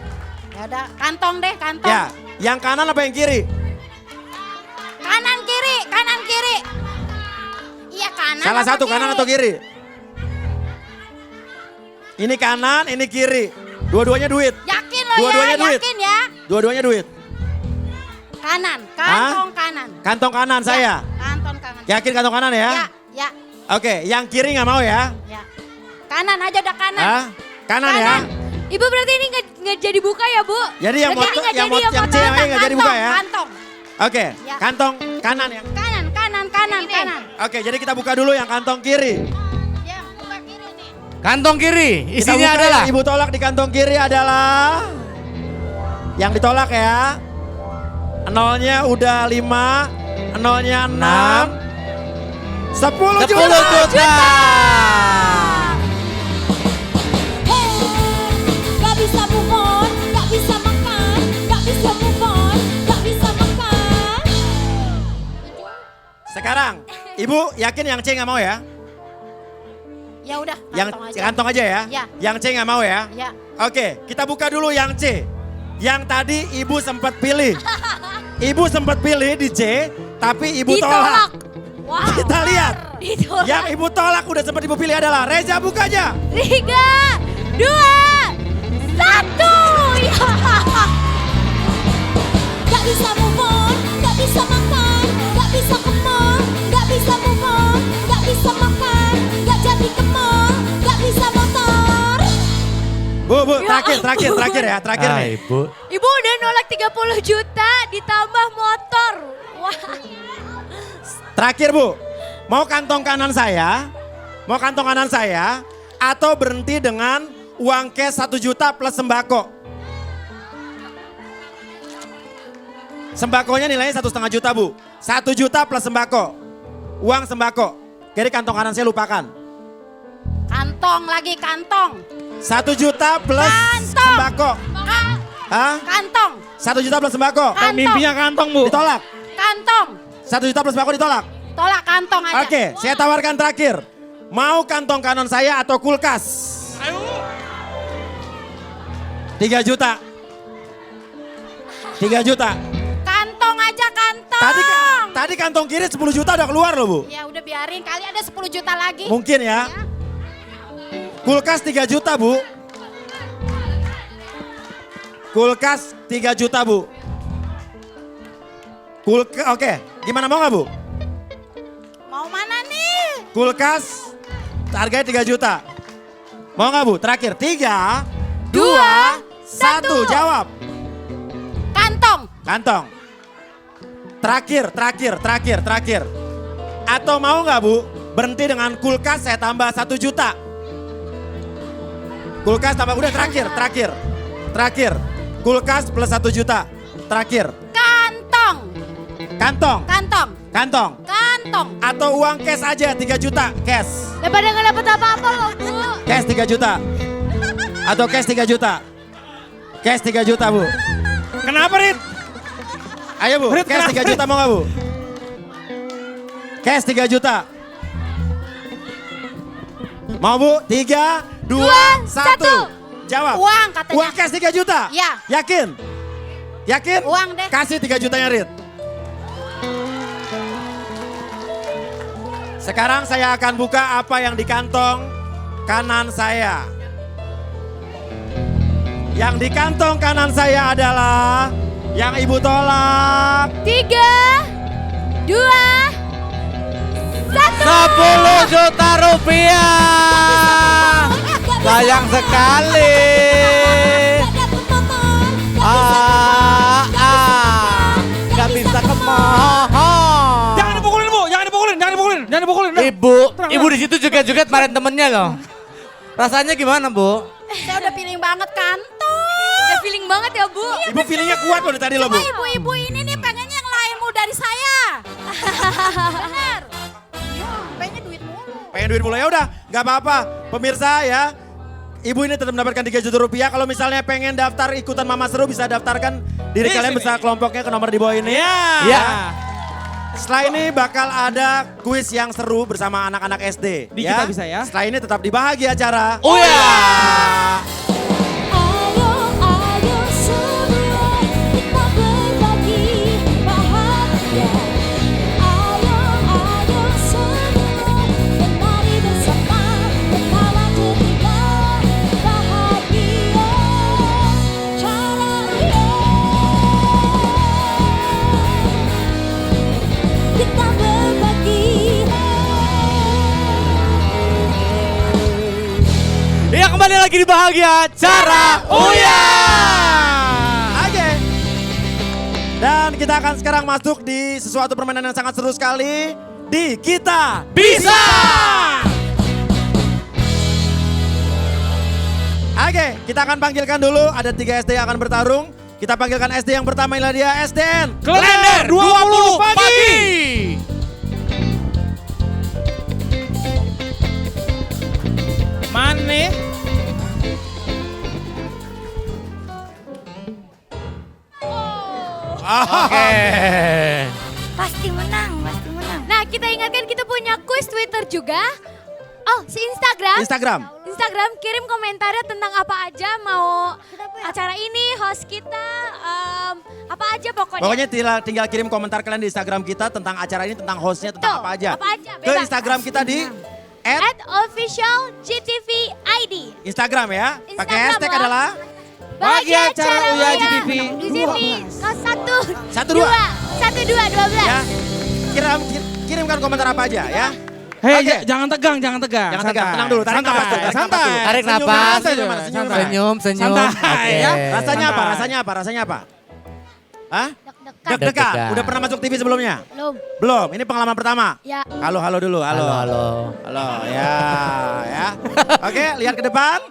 Ya udah, kantong deh, kantong.
Ya, yang kanan apa yang kiri?
Kanan kiri, kanan kiri. Iya kanan.
Salah
apa
satu,
kiri?
kanan atau kiri? Ini kanan, ini kiri. Dua-duanya duit.
Yakin lo
Dua-duanya
ya,
duit.
yakin ya.
Dua-duanya duit.
Kanan, kantong kanan.
Kantong kanan
Ya,
saya.
Kantong kanan.
Yakin kantong kanan ya?
Ya.
Oke, yang kiri nggak mau ya?
Ya. Kanan aja udah kanan.
Hah? Kanan ya?
Kanan.
Ibu berarti ini nggak jadi buka ya, Bu?
Jadi yang
Berarti
motor,
nggak
yang
jadi
yang
motor.
C yang E nggak jadi buka ya?
Kantong.
Oke,
Ya.
kantong kanan ya.
Kanan.
Oke, jadi kita buka dulu yang kantong kiri.
Ya, buka kiri nih.
Kantong kiri,
Kita
isinya
buka
adalah
yang Ibu tolak di kantong kiri adalah yang ditolak ya. Nolnya udah 5, nolnya 6, 10
10
juta.
juta.
Gak bisa move on, gak bisa makan, gak bisa move on, gak bisa makan.
Sekarang, Ibu yakin yang C nggak mau ya?
Ya udah,
Yang
kantong aja.
kantong aja ya?
Ya.
Yang C nggak mau ya?
Ya.
Oke, kita buka dulu yang C. Yang tadi Ibu sempat pilih. Ibu sempat pilih di C, tapi Ibu
Ditolak.
tolak.
Wow.
Kita lihat.
Ditolak.
Yang Ibu tolak udah sempat Ibu pilih adalah Reza, buka aja.
3, 2, 1. Ya.
Gak bisa move on, gak bisa makan, gak bisa ke mall, gak bisa move on, gak bisa makan, gak jadi ke mall, gak bisa motor.
Bu,
Ya
terakhir ya, terakhir nih.
Ibu.
Ibu udah nolak 30 juta ditambah motor. Wah.
Terakhir Bu, mau kantong kanan saya, atau berhenti dengan uang cash 1 juta plus sembako. Sembakonya nilainya 1,5 juta Bu, 1 juta plus sembako, uang sembako. Jadi kantong kanan saya lupakan.
Kantong lagi, kantong.
1 juta plus
Kantong.
sembako. Hah?
Kantong.
1 juta plus sembako.
Kantong.
Mimpinya kantong, Bu.
Ditolak.
Kantong.
1 juta plus sembako ditolak.
Tolak kantong aja.
Oke, saya tawarkan terakhir. Mau kantong kanan saya atau kulkas?
Ayo.
3 juta. 3 juta.
Kantong aja, kantong.
Tadi kantong kiri 10 juta udah keluar loh Bu.
Ya udah biarin, kali ada 10 juta lagi.
Mungkin ya. Kulkas 3 juta Bu. Kulkas 3 juta Bu. Oke, gimana mau nggak Bu?
Mau mana nih?
Kulkas harganya 3 juta. Mau nggak Bu? Terakhir 3, 2, 1 jawab.
Kantong.
Kantong. Terakhir. Atau mau nggak Bu? Berhenti dengan kulkas saya tambah 1 juta. Kulkas tambah, udah terakhir. Kulkas plus 1 juta. Terakhir.
Kantong.
Kantong.
Kantong.
Kantong.
Kantong.
Atau uang cash aja 3 juta. Cash.
Daripada nggak dapat apa-apa loh, Bu.
Cash 3 juta. Atau cash 3 juta. Cash 3 juta Bu.
Kenapa, Rit?
Ayo Bu,
Rit,
cash 3
kenapa?
juta mau nggak Bu? Cash 3 juta. Mau Bu? 3, 2, 1. Jawab.
Uang katanya.
Uang cash 3 juta?
Ya.
Yakin? Yakin?
Uang deh.
Kasih 3 jutanya Rit. Sekarang saya akan buka apa yang di kantong kanan saya. Yang di kantong kanan saya adalah yang ibu tolak.
3, 2, 1.
10 juta rupiah. Sayang sekali. Gak bisa ke mall.
Jangan dipukulin Bu, jangan dipukulin, jangan dipukulin, jangan dipukulin. Udah.
Ibu di situ joget-joget kemarin temennya loh. Rasanya gimana Bu?
Saya udah feeling banget kantong.
Udah feeling banget ya Bu.
Ibu feelingnya kuat loh dari tadi loh Bu.
Ibu-ibu ini nih pengennya yang lain mau dari saya. Bener. Pengennya duit mulu.
Pengen duit mulu ya udah, nggak apa-apa. Pemirsa ya, ibu ini tetap mendapatkan 3 juta rupiah. Kalau misalnya pengen daftar ikutan Mama Seru bisa daftarkan diri
Di
kalian
sini.
beserta kelompoknya ke nomor di bawah ini.
Iya.
Iya.
Setelah ini bakal ada kuis yang seru bersama anak-anak SD.
Di kita bisa ya.
Setelah ini tetap di bahagia acara.
Oh ya.
Ayo, ayo semua kita berbagi bahagia. Ayo, ayo semua dan mari bersama berkawan ceria bahagia. Caranya kita berbagi.
Ya kembali lagi di bahagia cara Uya.
Oke. Dan kita akan sekarang masuk di sesuatu permainan yang sangat seru sekali. Di Kita
Bisa.
Oke, kita akan panggilkan dulu. Ada 3 SD yang akan bertarung. Kita panggilkan SD yang pertama, inilah dia SDN.
Klender 20 pagi. Mane?
Oke.
Pasti menang, pasti menang. Nah, kita ingatkan kita punya kuis Twitter juga. Oh, si Instagram. Instagram kirim komentarnya tentang apa aja mau acara ini, host kita, apa aja pokoknya.
Pokoknya tinggal kirim komentar kalian di Instagram kita tentang acara ini, tentang hostnya, tentang
Tuh,
apa aja.
apa aja,
Ke
bebas.
Instagram kita di
@officialgtv_id.
Instagram ya. Pakai
Instagram
hashtag
loh.
adalah
Bahagia Cara Uya GTV.
Di sini, 1,
12.
12.
ya. Kirimkan komentar apa aja ya.
Hei,
Oke.
jangan tegang, jangan tegang.
Jangan tegang, tenang dulu, tarik
santai,
nafas dulu, tarik nafas
santai.
dulu.
Tarik
Senyum,
nafas.
santai, gimana? Senyum,
Senyum, senyum.
Santai,
Oke.
ya.
Rasanya apa?
Santai.
Rasanya apa? Rasanya apa? Hah?
Deg-degan.
Deg-degan.
Deg-degan.
Udah pernah masuk TV sebelumnya?
Belum.
Belum. Ini pengalaman pertama.
Ya.
Halo dulu. Halo. Halo, ya. Oke, lihat ke depan.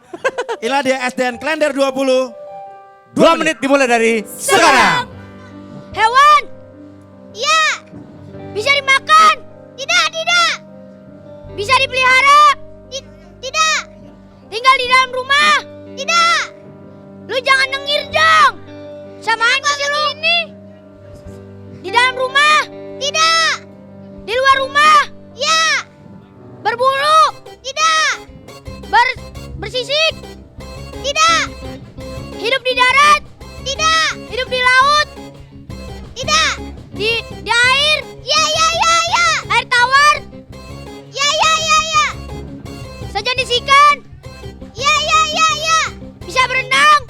Inilah dia SDN Klender 20.
2 menit dimulai dari sekarang.
Hewan. Iya. Bisa dimakan. Tidak. Bisa dipelihara. Tidak. Tinggal di dalam rumah. Tidak. Lu jangan nengir dong. Samaan sih lu. Ini. Di dalam rumah. Tidak. Di luar rumah. Ya. Berbulu. Tidak. Bersisik. Tidak. Hidup di darat. Tidak. Hidup di laut. Tidak. Di air. Ya. Air tawar. Ya. Sejenis ikan. Ya. Bisa berenang.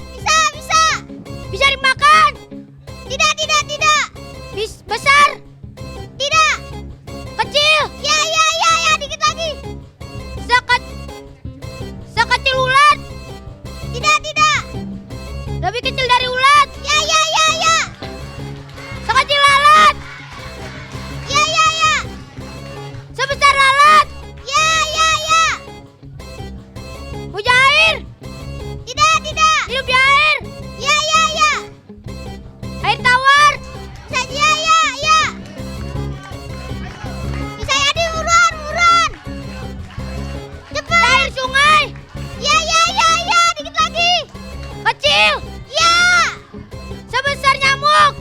Bisa. Bisa dimakan. Tidak. Besar. Tidak. Kecil. Ya. Dikit lagi. Sekecil ulat. Tidak. Lebih kecil dari ulat. Ya. Sekecil lalat. Ya. Sebesar lalat. Ya. Mujair. Tidak. Hidup di air. Ya. Air tawar. Ya. Bisa jadi buruan. Cepat. Air sungai. Ya. Dikit lagi. Kecil. Ya. Sebesar nyamuk.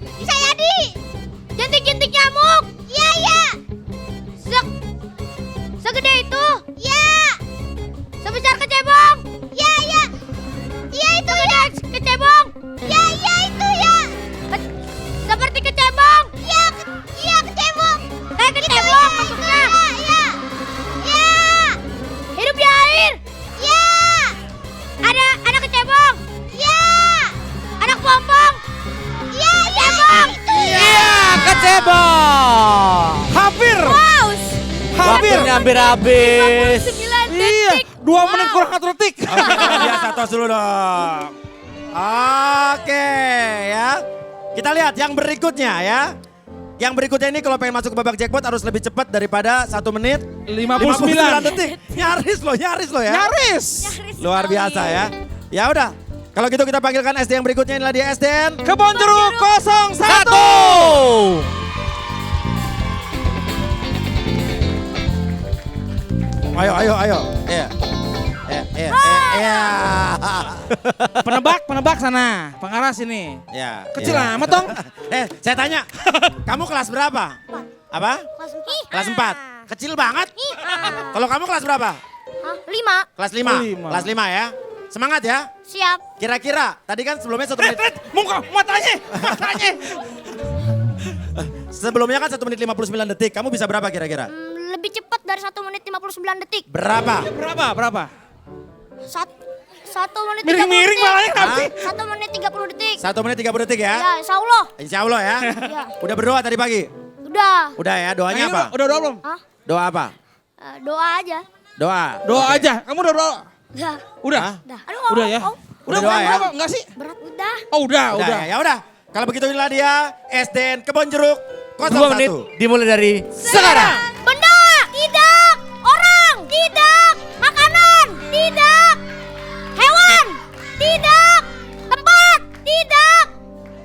Bisa jadi. Jentik-jentik nyamuk. Ya. Segede itu. Ya. Sebesar kecebong. Ya.
hampir habis.
9
Iya,
detik.
2 menit kurang 1 detik.
Oke, luar biasa, tos dulu dong. Oke ya. Kita lihat yang berikutnya ya. Yang berikutnya ini kalau pengen masuk ke babak jackpot harus lebih cepat daripada 1 menit
59
detik. Nyaris loh ya.
Nyaris.
Luar biasa ya. Ya udah. Kalau gitu kita panggilkan SD yang berikutnya, inilah dia SDN.
Kebon Jeruk 01.
1. Ayo. Iya. Iya.
Penebak sana. Pengarah sini.
Ya.
Kecil
iya.
amat dong.
Saya tanya, kamu kelas berapa? Apa? Kelas 4. Kecil banget. Kalau kamu kelas berapa?
5.
Kelas 5.
Lima.
Kelas 5 ya. Semangat ya.
Siap.
Kira-kira tadi kan sebelumnya 1 menit.
Matanya.
Sebelumnya kan 1 menit 59 detik. Kamu bisa berapa kira-kira?
Lebih cepat dari 1 menit 59 detik.
Berapa?
Berapa?
1 menit 30
Miring-miring
detik.
malahnya kenapa sih?
1 menit 30 detik.
1 menit 30 detik ya.
Ya, insya Allah.
Insya Allah ya.
Ya.
Udah berdoa tadi pagi?
Udah.
Udah ya, doanya apa?
Udah belum?
Hah?
Doa apa?
Doa aja.
Doa.
Doa
Oke.
aja. Kamu udah doa?
Udah.
Udah?
Hah?
Udah. Aduh,
Udah ya?
Udah doa ya?
Berapa? Enggak sih?
Berat udah.
Oh udah.
Ya udah. Kalau begitu inilah dia SDN Kebon Jeruk
2 menit
01.
dimulai dari sekarang.
Benda, tidak. Orang, tidak. Makanan, tidak. Hewan, tidak. Tempat, tidak.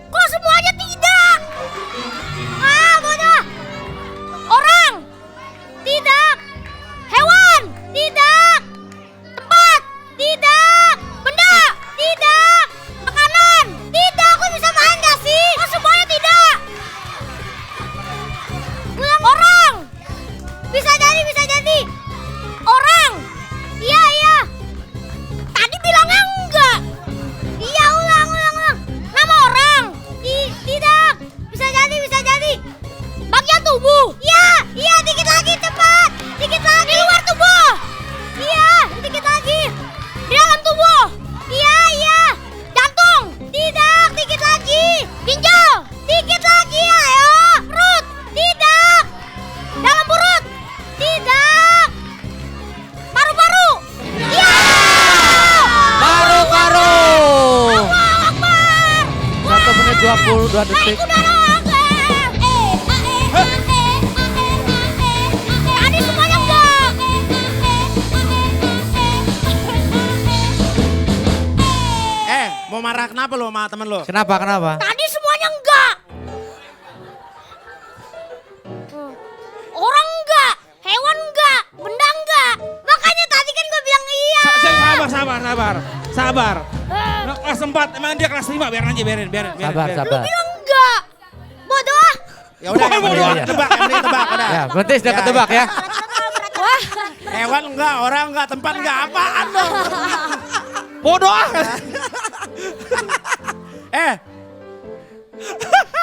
Kok semuanya tidak? Bodoh. Orang, tidak. Hewan, tidak. Tempat, tidak. Benda, tidak. Makanan, tidak. Aku bisa makan gak sih? Kok semuanya tidak? Ulang orang. Bisa jadi. Orang. Iya. Tadi bilangnya enggak. Iya, ulang. Nama orang. Tidak. Bisa jadi. Bagian tubuh. Iya, dikit lagi cepat. Dikit lagi. Di luar tubuh. Iya, dikit lagi. Di dalam tubuh. Iya. Jantung. Tidak, dikit lagi. Ginjal. Dikit lagi, ayo. Perut. Tidak. Dalam perut. Tidak. Paru-paru. Iya.
Paru-paru.
Allahu Akbar.
1 menit 22 detik.
Naik udara. Tadi semuanya enggak.
Mau marah kenapa lo sama temen lo?
Kenapa?
Tadi semuanya enggak. Orang enggak, hewan enggak, benda enggak. Makanya tadi kan gue bilang iya.
Sabar. Kelas 4, emang dia kelas 5, biarin.
Sabar.
Bilang enggak. Bodoh.
Ya udah, yang penting
Iya.
tebak, udah.
Ya, berarti sudah ketebak ya.
Wah.
Hewan enggak, orang enggak, tempat enggak, apaan dong?
Bodoh ah.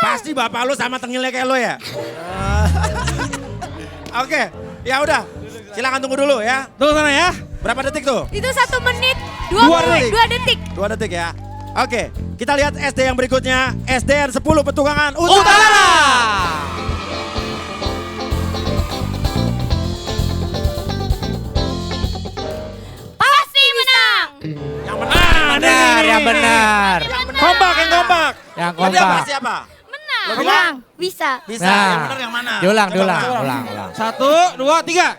Pasti bapak lu sama tengilnya kayak lo ya? Oke, ya udah. Silakan tunggu dulu ya.
Tunggu sana ya.
Berapa detik tuh?
Itu 1 menit
2
22 detik.
2 detik ya. Oke, kita lihat SD yang berikutnya. SDN 10 Petukangan
Utara.
Utara.
Pasti menang.
Yang menang.
Yang benar.
Kompak.
Yang
Tadi apa?
kompak.
Siapa?
Menang.
Lo bilang?
Menang. Bisa.
Bisa,
Nah.
yang benar yang mana?
Diulang.
Coba.
1, 2, 3.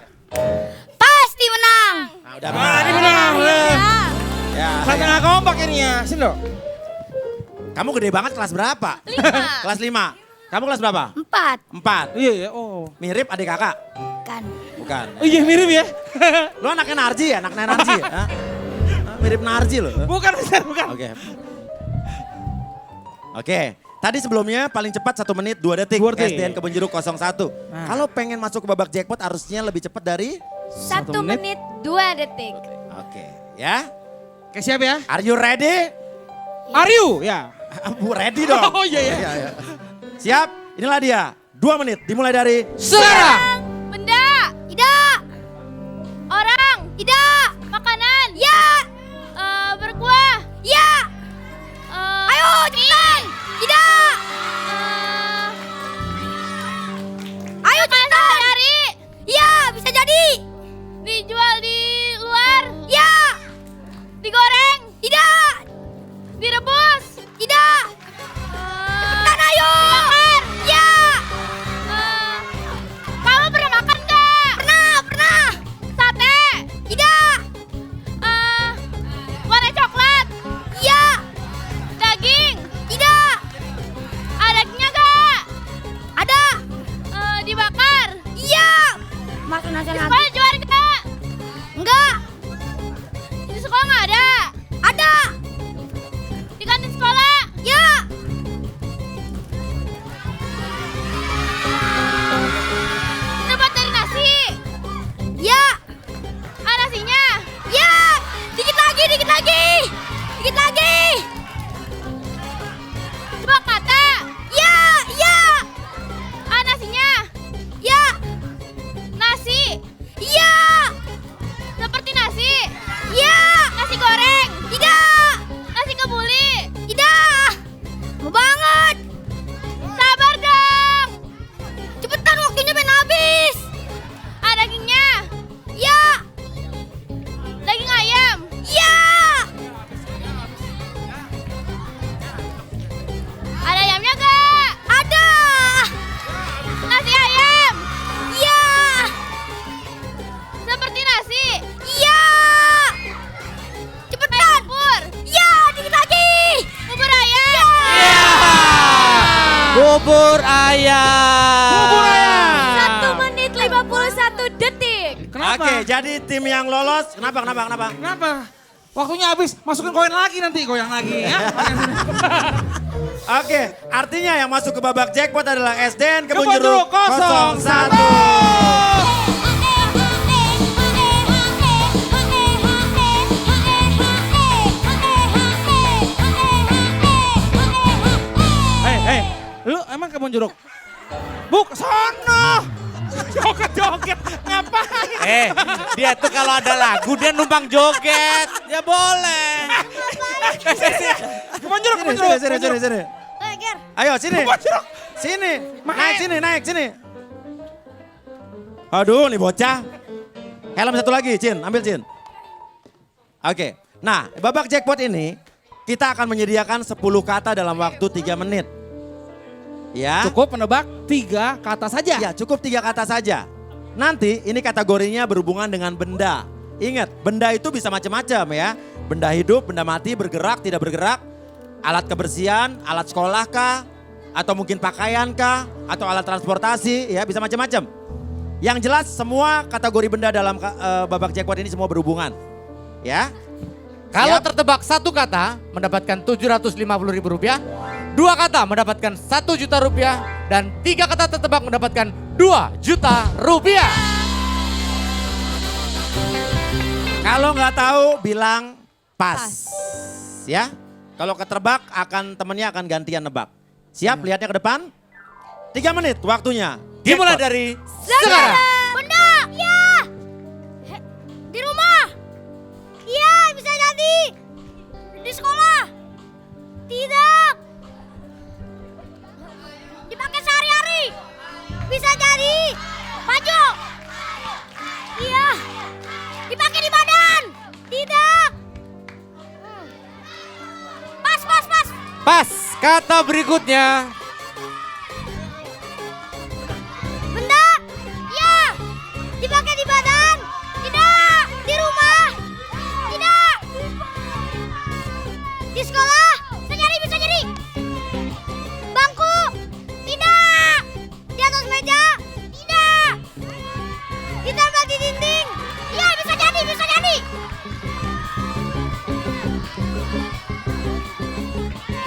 Pasti menang.
Nah, udah
Ini
benar.
menang.
Ya,
Setengah kompak ini ya. Sini dong.
Kamu gede banget kelas berapa?
5.
Kelas 5. Kamu kelas berapa?
4.
4.
Iya. Oh.
Mirip adik kakak?
Kan.
Bukan.
Oh iya mirip ya.
Lo anaknya Narji ya? Anaknya Narji ya? Hah? Mirip Narji lo.
Bukan.
Oke. Oke. Tadi sebelumnya paling cepat 1 menit 2 detik.
2 detik.
SDN Kebon Jeruk 01.
Nah.
Kalau pengen masuk ke babak jackpot harusnya lebih cepat dari?
1 menit 2 detik.
Oke. Ya.
Oke siap ya.
Are you ready?
Are you? Ya.
Bu ready dong.
Oh iya.
Iya. Siap? Inilah dia. 2 menit dimulai dari
Sekarang.
Benda.
Tidak.
Orang.
Tidak.
Makanan.
Ya.
Berkuah.
Ya. Ayo cepetan. Tidak. Ayo cepetan.
Dari.
Ya bisa jadi.
bubur ayam.
Bubur ayam.
1 menit 51 detik.
Kenapa?
Oke, jadi tim yang lolos, kenapa?
Kenapa? Waktunya habis, masukin koin lagi nanti, goyang lagi ya.
Oke, artinya yang masuk ke babak jackpot adalah SDN
Kebun
Kebun
Jeruk
Jeruk 01.
Hei, lu emang kebun jeruk? Buk, sono. Joget-joget, ngapain?
Dia tuh kalau ada lagu dia numpang joget. Ya boleh.
Kebun jeruk, kebun jeruk.
Sini. Ayo sini.
Kebun jeruk.
Sini. Naik sini. Aduh, nih bocah. Helm satu lagi, Cin. Ambil, Cin. Oke. Nah, babak jackpot ini kita akan menyediakan 10 kata dalam waktu 3 menit. Ya.
Cukup menebak 3 kata saja.
Ya, cukup 3 kata saja. Nanti ini kategorinya berhubungan dengan benda. Ingat, benda itu bisa macam-macam ya. Benda hidup, benda mati, bergerak, tidak bergerak. Alat kebersihan, alat sekolah kah? Atau mungkin pakaian kah? Atau alat transportasi, ya bisa macam-macam. Yang jelas semua kategori benda dalam babak jackpot ini semua berhubungan. Ya.
Kalau
Siap?
tertebak 1 kata mendapatkan Rp750.000, 2 kata mendapatkan Rp1.000.000 dan 3 kata tertebak mendapatkan Rp2.000.000.
Kalau nggak tahu bilang pas. Ya. Kalau ketebak temennya akan gantian nebak. Siap lihatnya ke depan? 3 menit waktunya.
Dimulai
Jackpot.
dari sekarang.
Bunda, ya. Di rumah. Iya, bisa jadi. Di sekolah. Tidak. Dipakai sehari-hari. Bisa jadi. Baju. Iya. Dipakai di badan. Tidak. Pas.
Pas, kata berikutnya.
Benda. Ya. Dipakai di badan. Tidak. Di rumah. Tidak. Di sekolah. Bisa jadi. Bangku. Tidak. Di atas meja. Tidak. Ditempel di dinding. Iya, bisa jadi.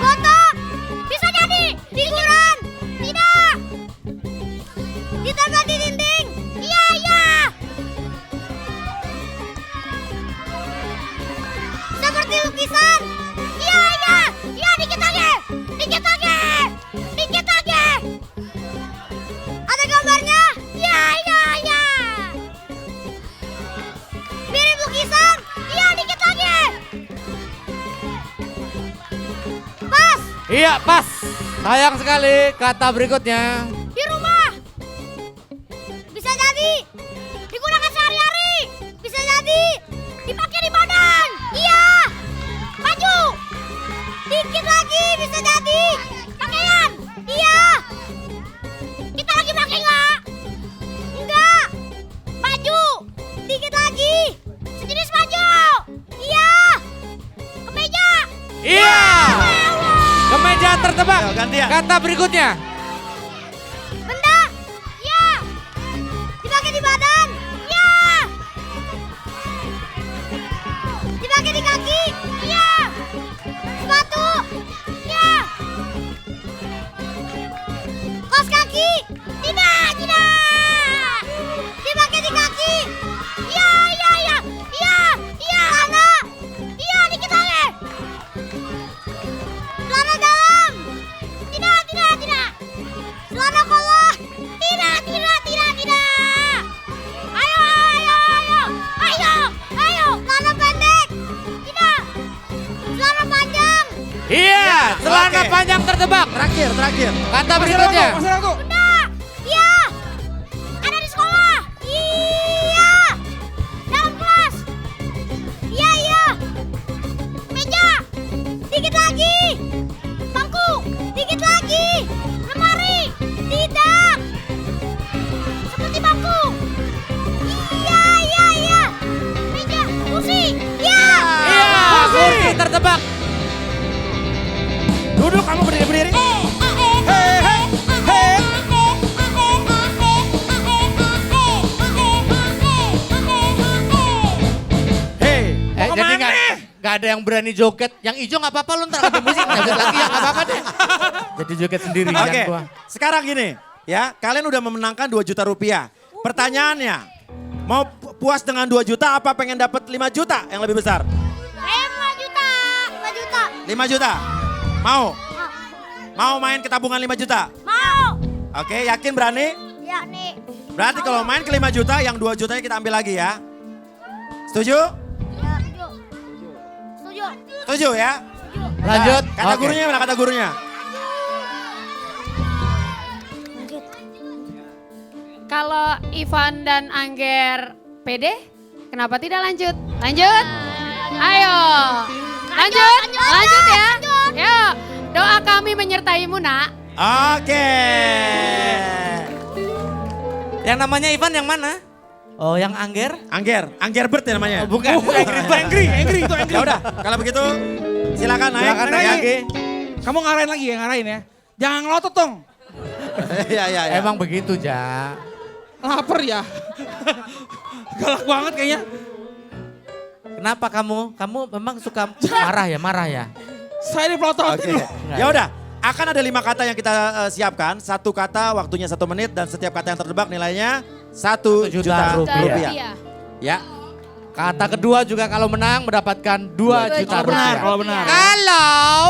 Foto. Bisa jadi. Di kuburan. Tidak. Ditempel di dinding. Iya. Seperti lukisan. Iya. Dikit lagi. Ada gambarnya. Iya. Mirip lukisan. Iya, dikit lagi. Pas.
Iya, pas. Sayang sekali kata berikutnya.
Di rumah. Bisa jadi. Digunakan sehari-hari. Bisa jadi. Dipakai di badan. Iya. Baju. Dikit lagi bisa jadi. Pakaian. Iya. Kita lagi pakai nggak? Enggak. Baju. Dikit lagi. Sejenis baju. Iya. Kemeja.
Iya. Kemeja tertebak.
Ayo, gantian.
Kata berikutnya.
Benda. Iya. Dipakai di badan. Iya. Dipakai di kaki. Iya. Sepatu. Iya. Kaos kaki. Tidak. Dipakai di kaki. Iya. Anak. Iya, dikit lagi. Celana dalam. Tidak. Celana kolor. Tidak. Ayo. Celana pendek. Tidak. Celana panjang.
Iya, celana
Oke.
panjang tertebak.
Terakhir.
Kata berikutnya.
Masih ragu.
Bunda. Iya. Ada di sekolah. Iya. Dalam kelas. Iya. Meja. Dikit lagi. Bangku. Dikit lagi. Lemari. Tidak. Seperti bangku. Iya. Meja. Kursi. Iya.
Iya, kursi tertebak.
Duduk kamu berdiri.
Eh,
jadi nggak ada yang berani joget. Yang hijau nggak apa-apa lu ntar ada musik joget lagi ya nggak apa-apa deh. Jadi joget sendiri
Oke,
gua.
sekarang gini ya, kalian udah memenangkan 2 juta rupiah. Pertanyaannya, mau puas dengan 2 juta apa pengen dapat 5 juta yang lebih besar?
5 juta. 5 juta.
5 juta? Mau? Mau main ke tabungan 5 juta?
Mau.
Oke, yakin berani?
Ya nih.
Berarti kalau main ke 5 juta, yang 2 jutanya kita ambil lagi ya. Setuju?
Ya, setuju. Setuju.
Setuju ya?
Lanjut.
Nah, kata
Oke.
gurunya mana kata gurunya?
Kalau Ivan dan Angger pede, kenapa tidak lanjut? Lanjut? Ayo. Lanjut ya. Ya, doa kami menyertaimu nak.
Oke.
Yang namanya Ivan yang mana? Oh yang Angger?
Angger Bert ya namanya.
Oh, bukan.
Angry itu angry.
Ya udah, kalau begitu silakan naik.
Silakan naik lagi.
Kamu ngarahin lagi ya, ngarahin ya. Jangan ngelotot dong.
Ya.
Emang begitu, Ja.
Lapar ya. Galak banget kayaknya.
Kenapa kamu? Kamu memang suka marah ya?
Saya dipelototin
Oke.
loh.
Ya udah, akan ada 5 kata yang kita siapkan. 1 kata waktunya 1 menit dan setiap kata yang tertebak nilainya 1 juta rupiah. Ya.
Kata kedua juga kalau menang mendapatkan 2 juta
Kalau benar,
rupiah.
kalau benar.
Kalau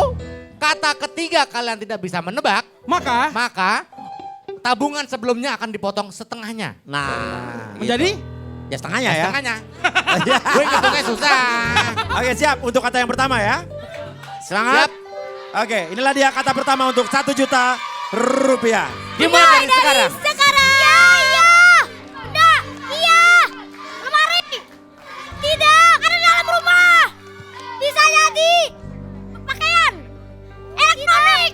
kata ketiga kalian tidak bisa menebak,
Maka
tabungan sebelumnya akan dipotong setengahnya.
Nah,
menjadi
ya setengahnya ya.
Setengahnya. Gue ngitungnya susah.
Oke, siap untuk kata yang pertama ya. Semangat.
Siap.
Oke, inilah dia kata pertama untuk 1 juta rupiah.
Dimulai dari sekarang.
Sekarang. Iya. Enggak. Iya. Lemari. Tidak. Ada dalam rumah. Bisa jadi. Pakaian. Elektronik.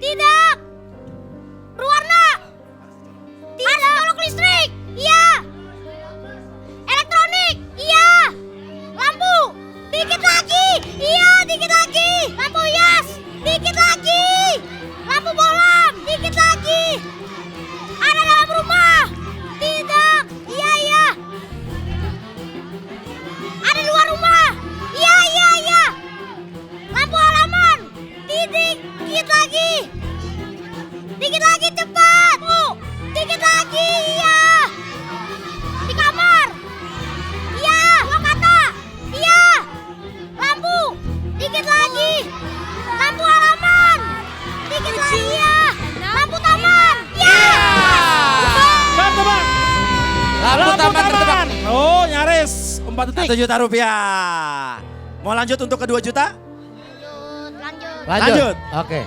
Tidak. Berwarna. Tidak. Colok listrik. Iya. Elektronik. Iya. Lampu. Dikit lagi. Iya, dikit lagi. Lampu hias. Dikit lagi. Lampu bolam. Dikit lagi. Ada dalam rumah. Tidak. Iya, iya. Ada luar rumah. Iya, iya, iya. Lampu halaman. Dikit lagi. Dikit lagi cepat. Dikit lagi. Iya. Di kamar. Iya. 2 kata. Iya. Lampu. Dikit lagi. Lampu halaman. Dikit lagi. Iya. Lampu taman. Iya.
dan tebak.
Lampu taman tertebak.
Oh nyaris 4 detik.
1 juta rupiah. Mau lanjut untuk ke 2 juta?
Lanjut.
Lanjut.
Oke.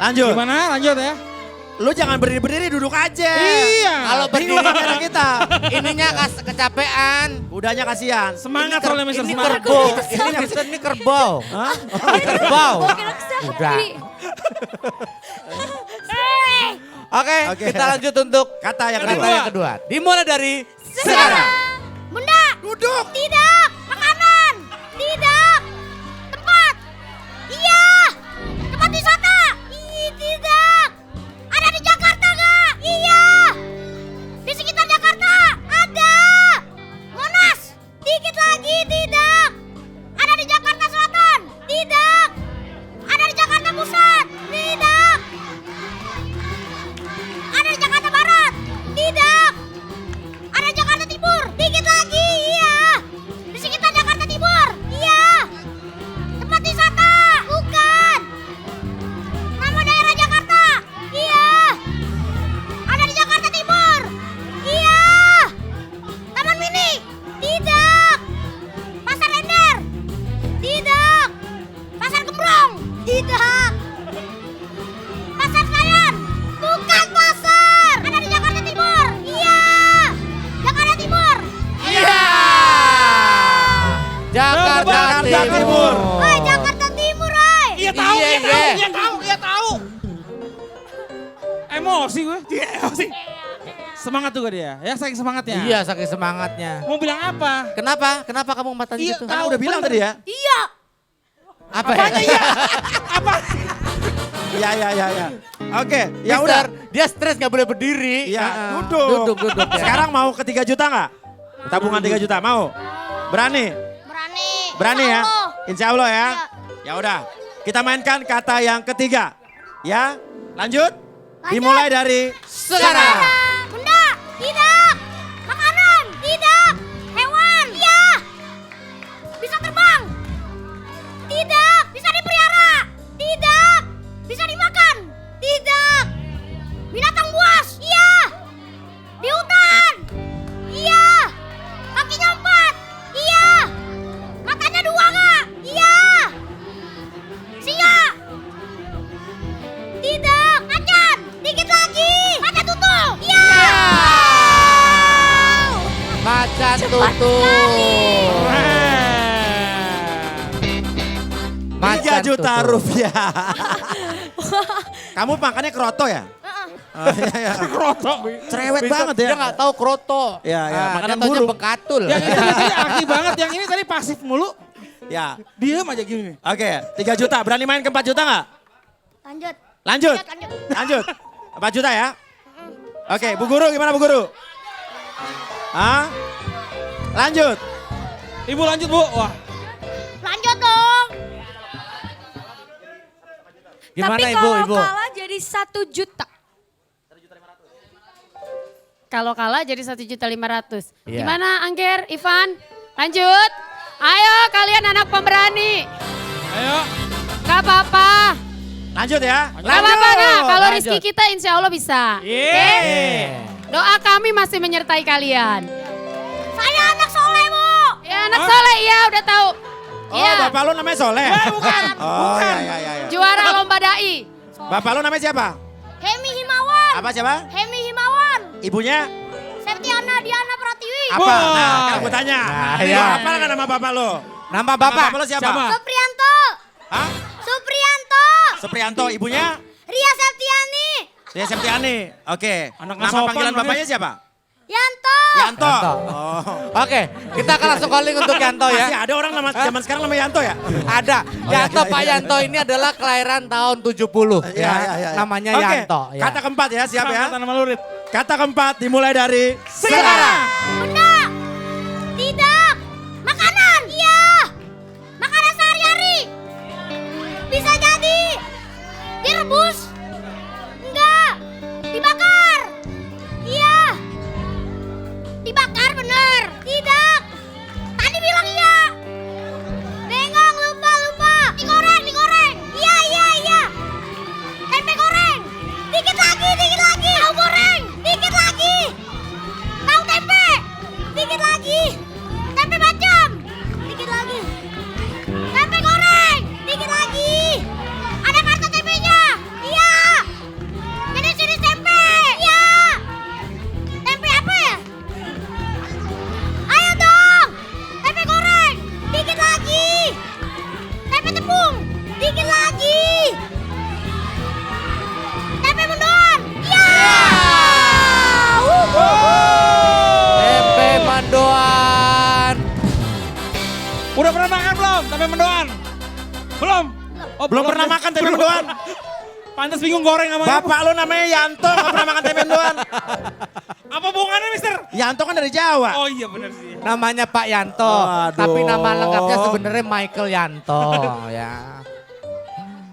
Lanjut.
Gimana lanjut ya?
Lu jangan berdiri-berdiri, duduk aja.
Iya.
Kalau
Bingung
berdiri
ada kita.
ininya kecapean.
Udahnya kasihan.
Semangat soalnya Mister
Ini
semangat.
kerbau. Ini Mister ini kerbau.
Hah?
Ini kerbau. Udah. Oke,
Oke.
kita lanjut untuk
Kata yang
kata
kedua.
yang kedua. Dimulai dari sekarang.
Benda. Duduk. Tidak. Makanan. Tidak. Tempat. Iya. Tempat wisata. Tidak. Ada di Jakarta nggak? Iya. Di sekitar Jakarta. Ada. Monas. Dikit lagi. Tidak. Ada di Jakarta Selatan. Tidak. Ada di Jakarta Pusat. Tidak. Ada di Jakarta Barat. Tidak. Ada Jakarta Timur. Dikit lagi. Iya. Di sekitar Jakarta Timur. Iya. Tempat wisata. Bukan. Nama daerah Jakarta. Iya. Ada di Jakarta Timur. Iya. Taman Mini. Tidak. Pasar Ender. Tidak. Pasar Gembrong. Tidak. Pasar Senayan. Bukan pasar. Ada di Jakarta Timur. Iya. Jakarta Timur.
Iya. Jakarta
Jakarta
Timur.
Timur.
Hai, Jakarta Timur, hai.
Iya tahu,
Iya,
iya tahu,
iya.
iya tahu, iya tahu. Emosi gue, dia emosi. Semangat juga dia, ya saking semangatnya.
Iya, saking semangatnya.
Mau bilang apa?
Kenapa? Kenapa kamu mata
Iya,
gitu?
Kan udah bilang tadi ya.
Iya.
Apa
Apanya
ya?
iya? Apa?
Ya. Oke, ya
Mister,
udah.
dia stres gak boleh berdiri.
Iya,
Duduk ya.
Sekarang mau ke 3 juta nggak? Tabungan 3 juta, mau? Berani?
Berani.
Berani ya?
Allah.
Insya Allah ya.
Iya.
Ya udah, kita mainkan kata yang ketiga. Ya, lanjut. Dimulai dari
Sekarang.
Benda, tidak. Makanan, tidak. Hewan, iya. Bisa terbang. Tidak. Bisa dipelihara. Tidak. Bisa dimakan. Tidak. Binatang buas, iya. Di hutan, iya. Kakinya 4, iya. Matanya 2 nggak? Iya. Singa. Tidak. Macan. Dikit lagi. Macan tutul. Iya.
Macan tutul. Macan
3 juta
tutul.
rupiah. Kamu makannya kroto ya? Oh, iya, iya.
Kroto.
Cerewet banget ya.
Dia nggak tahu kroto.
Iya, iya,
Ah,
makanan
dia taunya
burung.
bekatul.
Yang itu biasanya aktif banget, yang ini tadi pasif mulu.
Ya,
Diem aja gini nih.
oke. 3 juta, berani main ke 4 juta nggak?
Lanjut.
Lanjut.
Lanjut.
Lanjut. 4 juta ya? Oke, Bu Guru gimana Bu Guru? Hah? Lanjut.
Ibu lanjut Bu. Wah.
Lanjut dong.
Gimana
Tapi
ibu?
kalau
Ibu?
kalah jadi 1 juta. Kalau kalah jadi 1.500.000.
Iya.
Gimana Angger, Ivan? Lanjut. Ayo kalian anak pemberani.
Ayo.
Gak apa-apa.
Lanjut ya.
Gak apa-apa nah. Kalau
lanjut.
rezeki kita insya Allah bisa.
Yeay.
Doa kami masih menyertai kalian.
Saya anak soleh, Bu.
Ya anak soleh iya udah tahu.
Oh,
Iya.
bapak lu namanya Soleh?
Bukan.
Oh,
Bukan.
iya, iya, iya.
Juara lomba dai.
Bapak lu namanya siapa?
Hemi Himawan.
Apa siapa?
Hemi Himawan.
Ibunya?
Septiana Diana Pratiwi.
Apa?
Wah.
Nah, sekarang gue tanya.
Nah,
Lu
iya.
apa nggak nama bapak lu?
Nama
Nama
bapak?
bapak lu siapa?
Siapa?
Suprianto.
Hah?
Suprianto.
Suprianto, ibunya?
Ria Septiani.
Ria Septiani. Oke.
Anak nggak
Nama
sopan
panggilan
namanya.
bapaknya siapa?
Yanto.
Yanto.
Yanto.
Oh.
Oke, kita akan langsung calling untuk Yanto
Masih
ya.
ada orang nama zaman sekarang namanya Yanto ya?
Ada. Yanto,
iya,
Pak
iya,
Yanto ini adalah kelahiran tahun 70 ya. Namanya
Oke,
Yanto. Ya.
kata keempat ya, siap ya.
Kata nama lurid.
Kata keempat dimulai dari
Sekarang.
Benda. Tidak. Makanan. Iya. Makanan sehari-hari. Bisa jadi direbus. Enggak. Dibakar. Iya. Dibakar bener. Tidak. Tadi bilang iya. Bengong lupa. Digoreng. Iya. Tempe goreng. Dikit lagi. Tahu goreng. Dikit lagi. Tahu tempe. Dikit lagi. Tempe macam. Dikit lagi. Tempe goreng. Dikit lagi. Ada kartu tempenya. Iya. Jenis tempe. Iya. Tempe apa ya? Ayo dong. Tempe goreng. Dikit lagi. Tempe tepung. Dikit lagi. Tempe mendoan. Iya.
Tempe mendoan.
Udah pernah makan belum? Tempe mendoan? Belum? Oh,
belum pernah makan tempe mendoan.
Pantas bingung goreng sama
Bapak lu namanya Yanto, nggak pernah makan tempe mendoan.
Apa hubungannya Mister?
Yanto kan dari Jawa.
Oh iya benar sih.
Namanya Pak Yanto,
Waduh.
tapi nama lengkapnya sebenarnya Michael Yanto ya.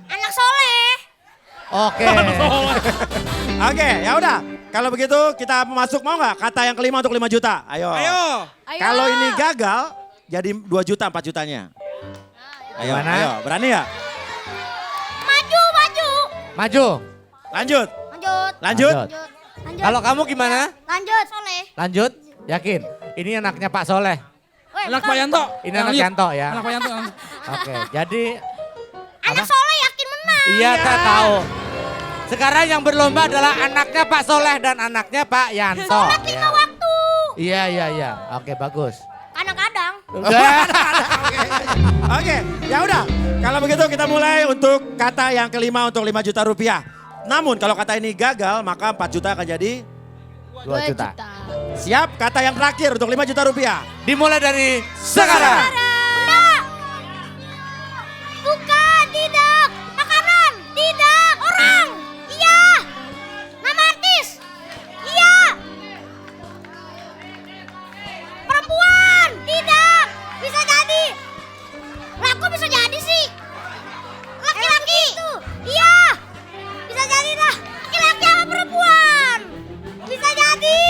Anak soleh.
Oke.
Oke, ya udah. Kalau begitu kita masuk mau nggak? Kata yang kelima untuk 5 juta. Ayo.
Ayo.
Kalau ini gagal, jadi 2 juta 4 jutanya. Ayo,
Gimana?
ayo, berani ya?
Maju.
Maju.
Lanjut.
Lanjut.
Lanjut.
Kalau kamu gimana?
Lanjut. Soleh.
Lanjut. Yakin? Ini anaknya Pak Soleh.
Weh,
Anak
bukan.
Pak Yanto.
Ini anak
Lanjut.
Yanto ya.
Anak Pak Yanto.
Oke, jadi
Anak soleh yakin menang.
iya saya tahu. Sekarang yang berlomba adalah anaknya Pak Soleh dan anaknya Pak Yanto.
Sholat 5 waktu.
Iya. Oke, bagus.
Kadang-kadang.
Udah.
Oke, ya udah. Kalau begitu kita mulai untuk kata yang kelima untuk 5 juta rupiah. Namun kalau kata ini gagal, maka 4 juta akan jadi
2 juta.
siap. Kata yang terakhir untuk 5 juta rupiah.
Dimulai dari sekarang.
Benda. Bukan, tidak. Makanan, tidak. Orang, iya. Nama artis, iya. Perempuan, tidak. Bisa jadi
kok bisa jadi sih? Laki-laki. Iya. Bisa jadi dah. Laki-laki apa perempuan? Bisa jadi.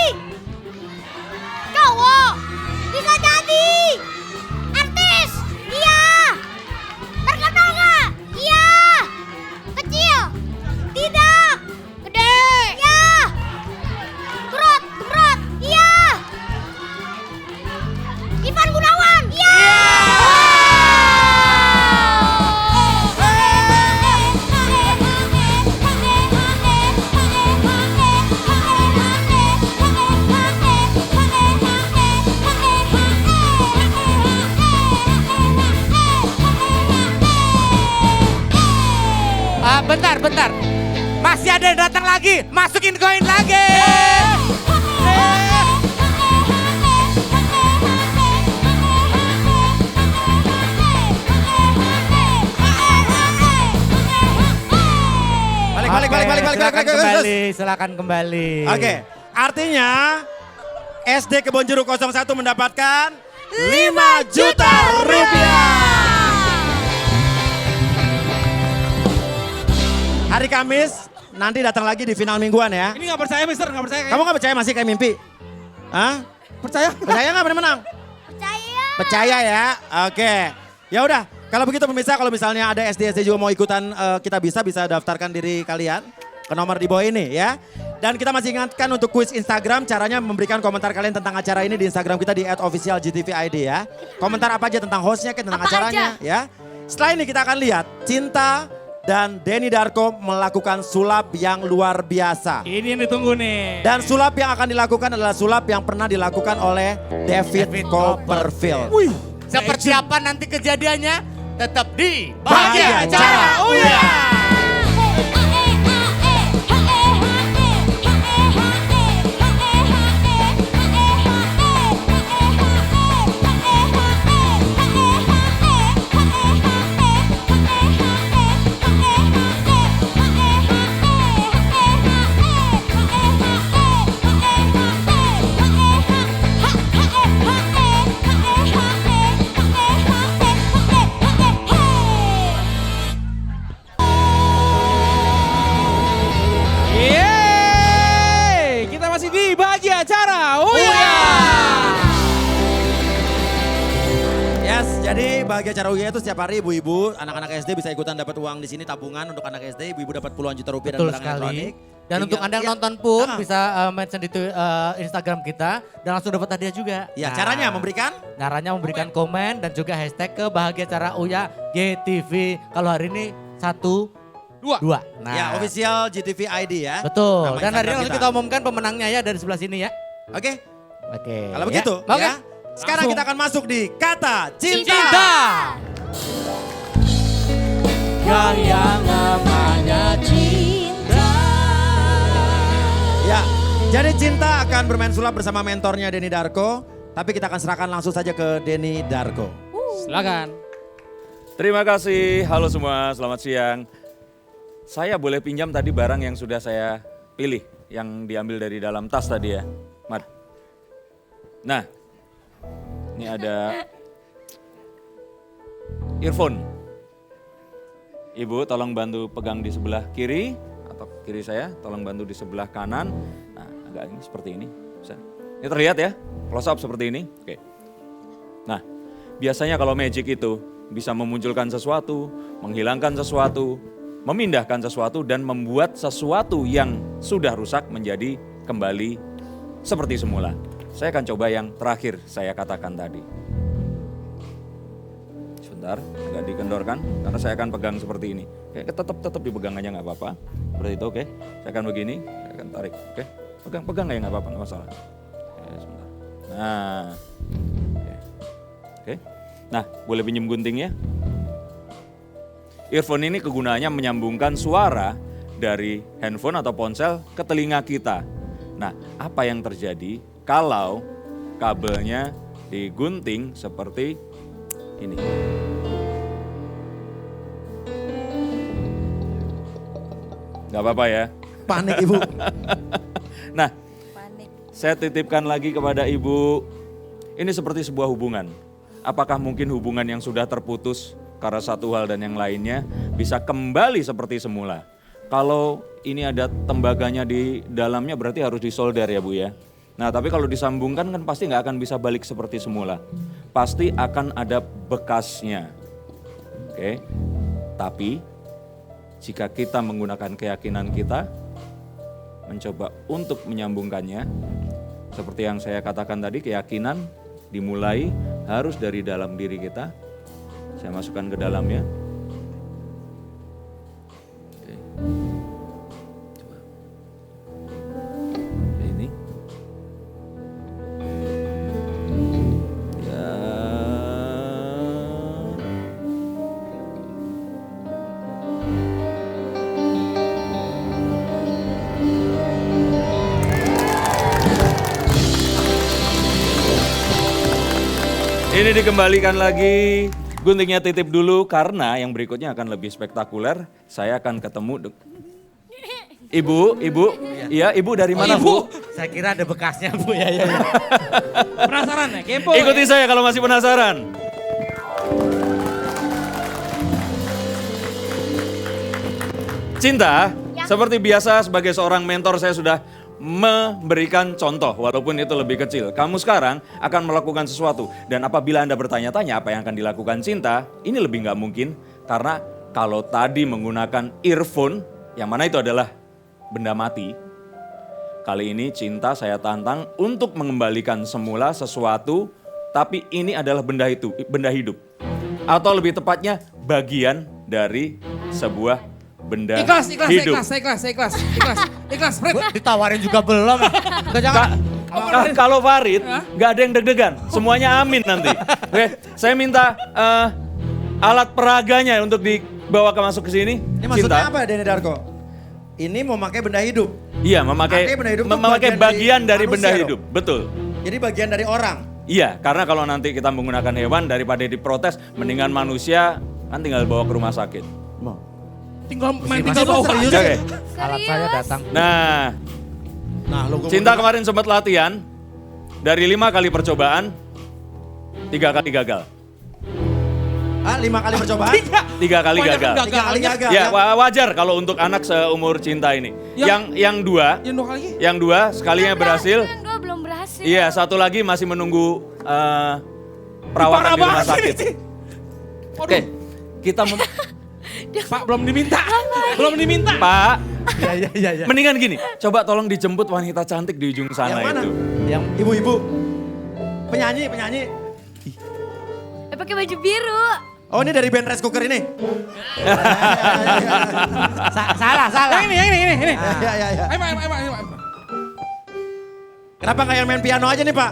Cowok. Bisa jadi. Artis. Iya. Terkenal nggak? Iya. Kecil. Tidak. Gede. Iya. Gemrot. Gemrot. Iya. Ivan Gunawan. Iya.
Bentar. Masih ada yang datang lagi. Masukin koin lagi.
Balik.
Kembali, silakan kembali.
Oke, artinya SD Kebonjeruk 01 mendapatkan 5 juta rupiah. Hari Kamis nanti datang lagi di final mingguan ya.
Ini nggak percaya Mister, nggak percaya.
Kamu nggak percaya masih kayak mimpi? Hah?
percaya?
Percaya nggak menang?
Percaya.
Percaya ya. Oke. Ya udah. Kalau begitu pemirsa, kalau misalnya ada SD juga mau ikutan, kita bisa daftarkan diri kalian ke nomor di bawah ini ya. Dan kita masih ingatkan untuk kuis Instagram, caranya memberikan komentar kalian tentang acara ini di Instagram kita di @officialgtvid ya. Komentar apa aja tentang hostnya, tentang
Apa
acaranya ya. Setelah ini kita akan lihat Cinta dan Denny Darko melakukan sulap yang luar biasa.
Ini yang ditunggu nih.
Dan sulap yang akan dilakukan adalah sulap yang pernah dilakukan oleh David Copperfield.
Wih.
Seperti apa nanti kejadiannya? Tetap di
Bahagia Acara
Uya.
Yeay, kita masih di Bahagia Acara Uya.
Yes, jadi Bahagia Acara Uya itu setiap hari ibu-ibu, anak-anak SD bisa ikutan dapat uang di sini tabungan untuk anak SD, ibu-ibu dapat puluhan juta rupiah
Betul
dan barang
sekali.
elektronik.
Dan
Hingga-
untuk Anda yang
ya,
nonton pun
ah.
bisa mention di Instagram kita dan langsung dapat hadiah juga.
Ya,
Nah,
caranya memberikan
Caranya memberikan komen dan juga hashtag ke Bahagia Acara Uya GTV. Kalau hari ini 1, 2. Nah,
ya official GTV ID ya.
betul.
Nama
Dan hari ini
Instagram
langsung kita umumkan pemenangnya ya dari sebelah sini ya.
Oke,
Oke.
kalau begitu
ya. Oke.
ya. Sekarang
Langsung.
kita akan masuk di Kata Cinta.
Cinta. Yang namanya cinta.
Ya, jadi Cinta akan bermain sulap bersama mentornya Denny Darko. Tapi kita akan serahkan langsung saja ke Denny Darko.
Silakan.
Terima kasih, halo semua, selamat siang. Saya boleh pinjam tadi barang yang sudah saya pilih, yang diambil dari dalam tas tadi ya, Mat. Nah, ini ada earphone. Ibu tolong bantu pegang di sebelah kiri, atau kiri saya, tolong bantu di sebelah kanan. Nah, agak ini seperti ini. Bisa. Ini terlihat ya, close up seperti ini. Oke. Nah, biasanya kalau magic itu bisa memunculkan sesuatu, menghilangkan sesuatu, memindahkan sesuatu, dan membuat sesuatu yang sudah rusak menjadi kembali seperti semula. Saya akan coba yang terakhir saya katakan tadi. Sebentar, agak dikendorkan, karena saya akan pegang seperti ini. Oke, tetap dipegang aja nggak apa-apa. Seperti itu, oke. Saya akan begini, saya akan tarik, oke. Pegang aja nggak apa-apa, nggak masalah. Oke, sebentar. Nah, oke. Nah, boleh pinjem guntingnya? Earphone ini kegunaannya menyambungkan suara dari handphone atau ponsel ke telinga kita. Nah, apa yang terjadi kalau kabelnya digunting seperti ini? Gak apa-apa ya?
Panik ibu.
Nah, saya titipkan lagi kepada ibu, ini seperti sebuah hubungan. Apakah mungkin hubungan yang sudah terputus karena satu hal dan yang lainnya bisa kembali seperti semula. Kalau ini ada tembaganya di dalamnya berarti harus disolder ya Bu ya. Nah tapi kalau disambungkan kan pasti nggak akan bisa balik seperti semula. Pasti akan ada bekasnya. Oke. Tapi jika kita menggunakan keyakinan kita, mencoba untuk menyambungkannya, seperti yang saya katakan tadi, keyakinan dimulai harus dari dalam diri kita. Saya masukkan ke dalamnya. Oke. Coba. Ini. Ya. Ini dikembalikan lagi, guntingnya titip dulu karena yang berikutnya akan lebih spektakuler. Saya akan ketemu Ibu, iya Ibu dari mana Bu?
Saya kira ada bekasnya Bu ya.
Penasaran ya? Kepo.
Ikuti saya kalau masih penasaran. Cinta, seperti biasa sebagai seorang mentor saya sudah memberikan contoh walaupun itu lebih kecil. Kamu sekarang akan melakukan sesuatu dan apabila Anda bertanya-tanya apa yang akan dilakukan Cinta, ini lebih nggak mungkin karena kalau tadi menggunakan earphone yang mana itu adalah benda mati. Kali ini Cinta saya tantang untuk mengembalikan semula sesuatu tapi ini adalah benda hidup. Atau lebih tepatnya bagian dari sebuah benda hidup.
Ikhlas, Fred.
Ditawarin juga belum. Udah jangan.
Kalau Farid, nggak ada yang deg-degan, semuanya amin nanti. Oke, saya minta alat peraganya untuk dibawa masuk ke sini.
Ini maksudnya apa Denny Darko? Ini mau pakai benda hidup.
Iya, memakai bagian dari benda hidup, betul.
Jadi bagian dari orang.
Iya, karena kalau nanti kita menggunakan hewan daripada diprotes, mendingan manusia kan tinggal bawa ke rumah sakit.
Tinggal
bawa
serius.
Oke.
Alat saya datang.
Nah, Cinta kemarin sempat latihan, dari 5 kali percobaan, 3 kali gagal.
5 kali percobaan?
3 kali gagal.
3 kali gagal.
Ya wajar kalau untuk anak seumur Cinta ini. Yang dua sekalinya berhasil.
Yang dua belum berhasil.
Iya, satu lagi masih menunggu perawatan di rumah sakit. Oke, kita
Pak belum diminta.
Pak,
Iya.
mendingan gini, coba tolong dijemput wanita cantik di ujung sana
Yang mana?
itu.
Yang
Ibu-ibu. Penyanyi.
Pakai baju biru.
Oh ini dari band Rice Cooker ini?
salah.
Yang ini.
Ya.
Ayo.
Kenapa nggak yang main piano aja nih Pak?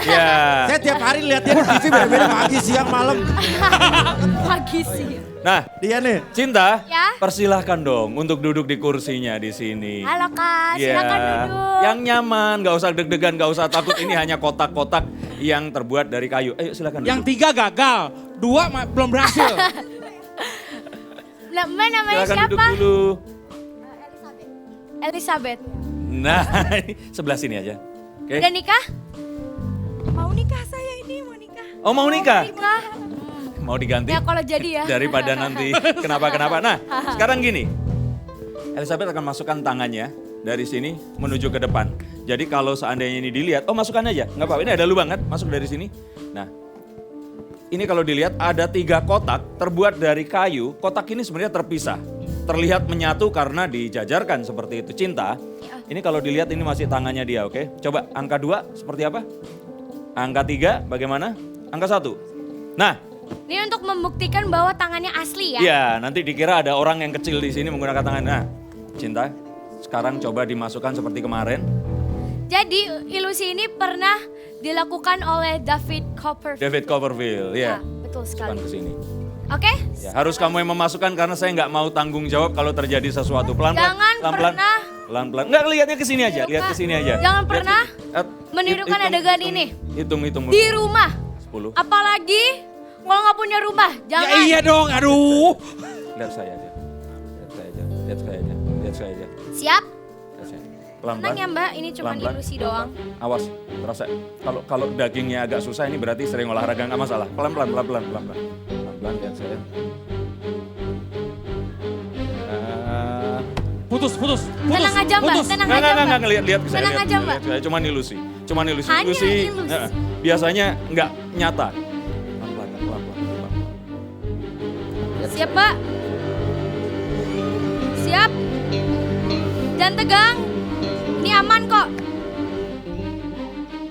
Ya.
Saya tiap hari lihat dia di TV beda-beda pagi, siang, malam.
Pagi sih.
Nah,
Dia nih.
Cinta,
Ya?
persilahkan dong untuk duduk di kursinya di sini.
Halo Kak,
Ya,
silakan duduk.
yang nyaman, nggak usah deg-degan, nggak usah takut. Ini hanya kotak-kotak yang terbuat dari kayu. Ayo silakan
Yang
duduk.
3 gagal, 2 belum berhasil.
Mbak namanya
Silakan
siapa?
duduk dulu.
Elizabeth.
Nah, ini sebelah sini aja. Oke.
Udah nikah?
Mau nikah saya ini, mau nikah.
Oh mau nikah?
Nikah.
Mau diganti?
Ya kalau jadi ya.
Daripada nanti kenapa-kenapa. Nah, sekarang gini. Elizabeth akan masukkan tangannya dari sini menuju ke depan. Jadi kalau seandainya ini dilihat, oh masukkan aja. Nggak apa-apa, ini ada lubang kan, masuk dari sini. Nah, ini kalau dilihat ada 3 kotak terbuat dari kayu. Kotak ini sebenarnya terpisah. Terlihat menyatu karena dijajarkan seperti itu. Cinta, ini kalau dilihat ini masih tangannya dia, oke? Coba angka 2 seperti apa? Angka 3 bagaimana? Angka 1. Nah,
Ini untuk membuktikan bahwa tangannya asli ya.
iya, nanti dikira ada orang yang kecil di sini menggunakan tangan. Nah, Cinta, sekarang coba dimasukkan seperti kemarin.
Jadi ilusi ini pernah dilakukan oleh David Copperfield.
David Copperfield, ya.
Betul
Masukkan
sekali.
ke sini.
Oke?
Ya, harus kamu yang memasukkan karena saya nggak mau tanggung jawab kalau terjadi sesuatu. Pelan-pelan.
Jangan
pelan-pelan.
pernah.
Pelan-pelan. Nggak, lihatnya ke sini aja, lihat ke sini aja.
Jangan
Lihat
pernah
ke-
menirukan
hitung-
adegan
hitung-
ini.
Hitung.
Di rumah.
10.
Apalagi kalau nggak punya rumah. Jangan.
Ya iya dong, aduh.
Lihat saya aja. Lihat saya aja. Lihat saya aja. Lihat saya aja.
Siap?
Lihat saya. Pelan-pelan.
Tenang ya Mbak, ini cuma
Pelan-pelan.
ilusi doang.
Awas, terasa. Kalau dagingnya agak susah ini berarti sering olahraga nggak masalah. Pelan-pelan. Pelan-pelan lihat saya.
Putus.
Tenang aja Mbak, tenang aja Mbak.
Nggak lihat ke saya.
Tenang aja, Mbak.
Saya cuma ilusi.
Hanya
Ilusi.
ilusi.
Biasanya nggak nyata. Pelan-pelan.
Siap Mbak. Siap. Jangan tegang. Ini aman kok.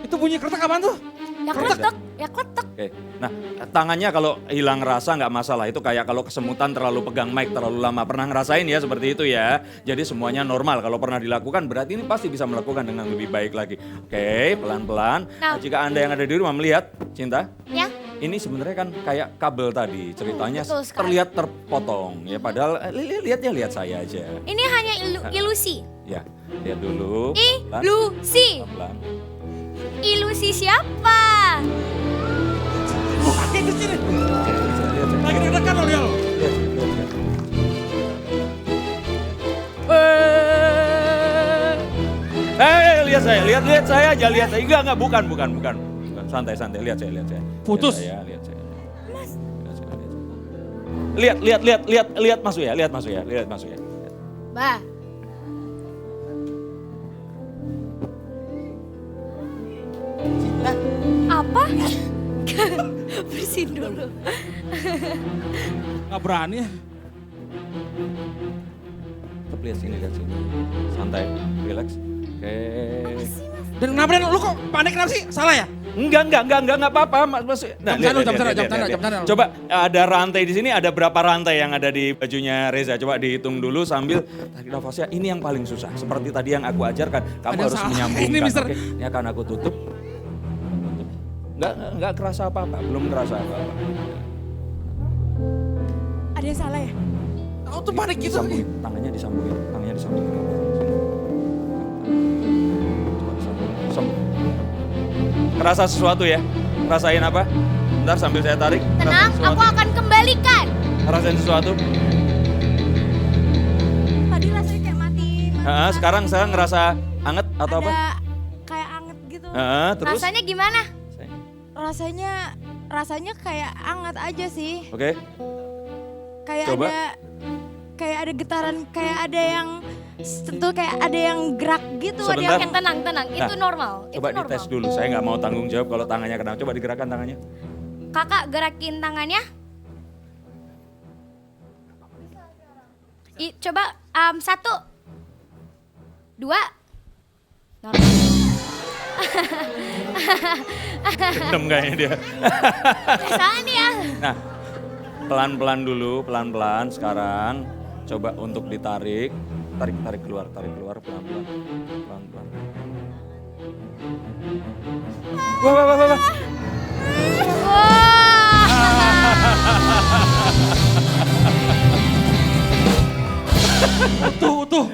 Itu bunyi kretek apaan tuh?
Ya kletek, ya kletek.
Oke. Nah, tangannya kalau hilang rasa nggak masalah. Itu kayak kalau kesemutan terlalu pegang mic terlalu lama. Pernah ngerasain ya seperti itu ya. Jadi semuanya normal. Kalau pernah dilakukan berarti ini pasti bisa melakukan dengan lebih baik lagi. Oke, pelan-pelan. Nah, jika Anda yang ada di rumah melihat, Cinta,
Ya.
ini sebenarnya kan kayak kabel tadi. Ceritanya
Betul sekali.
terlihat terpotong. Ya padahal lihat saya aja.
Ini hanya ilusi.
Ya, lihat dulu. Pelan,
Ilusi.
pelan.
Ilusi siapa?
Makin kecil. Lagi deg-degan loh dia loh.
Lihat saya aja, lihat saya. Enggak, bukan. Santai, lihat saya.
Putus.
Lihat saya. Lihat masuk ya.
Bah. Apa? Bersihin dulu.
Gak berani ya.
Tetap lihat sini. Santai, relax. Oke.
Dan kenapa Dan? Lu kok panik kenapa sih? Salah ya?
Enggak apa-apa. Mas. Nah,
Jam
lihat.
tangan.
Coba ada rantai di sini, ada berapa rantai yang ada di bajunya Reza? Coba dihitung dulu sambil tarik nafasnya. Ini yang paling susah. Seperti tadi yang aku ajarkan, kamu
Ada
harus
salah.
menyambungkan.
Ini, Mister.
Oke, ini akan aku tutup. Enggak kerasa apa-apa, belum kerasa apa-apa.
Ada yang salah ya?
Kamu tuh panik gitu.
Disambungin, tangannya disambungin. Coba disambungin. Kerasa sesuatu ya? Rasain apa? Bentar sambil saya tarik.
Tenang, aku akan kembalikan.
Rasain sesuatu.
Tadi rasanya kayak mati.
Sekarang saya ngerasa anget atau apa?
Ada kayak anget gitu.
Terus?
Rasanya gimana?
Rasanya kayak anget aja sih.
Oke.
Kayak
Coba.
ada getaran, kayak ada yang tentu kayak ada yang gerak gitu. Ada
Sebentar.
yang
Tenang, itu normal.
Coba
itu normal.
dites dulu, saya nggak mau tanggung jawab kalau tangannya kena. Coba digerakkan tangannya.
Kakak gerakin tangannya. Coba 1, 2. Normal.
Gendem kayaknya dia.
Perasaan ya.
Nah, pelan-pelan dulu, pelan-pelan sekarang. Coba untuk ditarik. Tarik keluar pelan-pelan. Pelan-pelan. Wah.
Wah.
Utuh.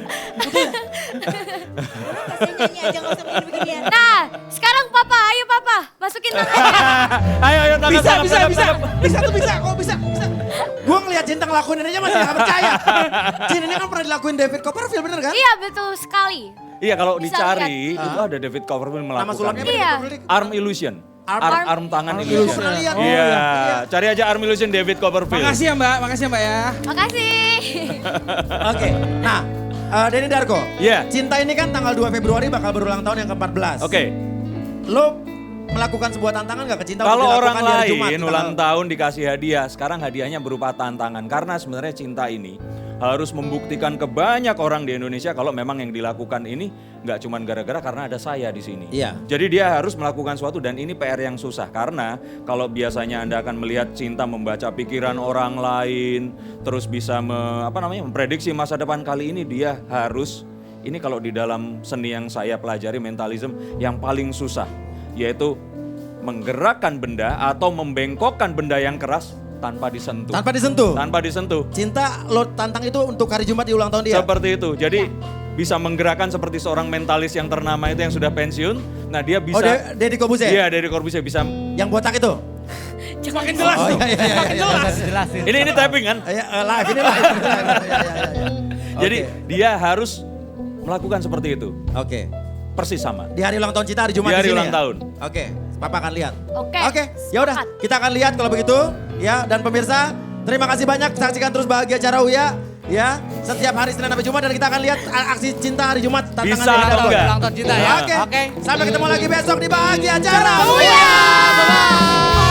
nyanyi aja nggak usah begini-beginian.
Nah, sekarang ayo papa, masukin tangannya.
Ayo, tangan.
Bisa. Kok bisa?
Gue ngeliat Cinta ngelakuin ini aja masih gak percaya. Cinta ini kan pernah dilakuin David Copperfield bener kan?
Iya betul sekali.
Iya, kalau
Bisa
dicari itu ada David Copperfield
Nama
melakukan.
sulapnya
Iya.
David Copperfield.
Arm illusion. Arm tangan
Arm
illusion.
illusion. Lihat.
Iya, cari aja arm illusion David Copperfield.
Makasih ya Mbak ya.
Makasih.
Oke, nah Denny Darko.
Iya.
Cinta ini kan tanggal 2 Februari bakal berulang tahun yang ke-14.
Oke.
Lo melakukan sebuah tantangan gak ke Cinta?
Kalau
untuk
orang
dilakukan di hari Jumat,
lain ulang tahun dikasih hadiah, sekarang hadiahnya berupa tantangan. Karena sebenarnya Cinta ini harus membuktikan ke banyak orang di Indonesia kalau memang yang dilakukan ini nggak cuma gara-gara karena ada saya di sini.
Iya.
Jadi dia harus melakukan sesuatu dan ini PR yang susah. Karena kalau biasanya Anda akan melihat Cinta membaca pikiran orang lain, terus bisa memprediksi masa depan, kali ini dia harus, ini kalau di dalam seni yang saya pelajari mentalism, yang paling susah. Yaitu menggerakkan benda atau membengkokkan benda yang keras tanpa disentuh. Tanpa disentuh.
Cinta lo tantang itu untuk hari Jumat di ulang tahun dia?
Seperti itu. Jadi bisa menggerakkan seperti seorang mentalis yang ternama itu yang sudah pensiun. Nah dia bisa.
Oh Deddy Corbuzier?
Iya Deddy Corbuzier bisa.
Yang botak itu?
Makin jelas
Oh
tuh.
iya.
Makin jelas.
Jelasin.
Ini typing kan?
Live ini live.
Jadi dia harus melakukan seperti itu.
Oke.
Persis sama.
Di hari ulang tahun Cita, hari Jumat
Di hari
sini
ulang
ya?
tahun.
Oke, Papa akan lihat.
Oke.
Oke, ya udah, kita akan lihat kalau begitu ya. Dan pemirsa, terima kasih banyak, saksikan terus Bahagia Cara Uya ya. Setiap hari Senin sampai Jumat dan kita akan lihat aksi cinta hari Jumat tantangan
Bisa
dari
atau
Dato.
enggak?
Ulang tahun Cita ya.
Oke.
Oke.
Sampai ketemu lagi besok di Bahagia Cara
Oh
Uya.
ya, bye-bye.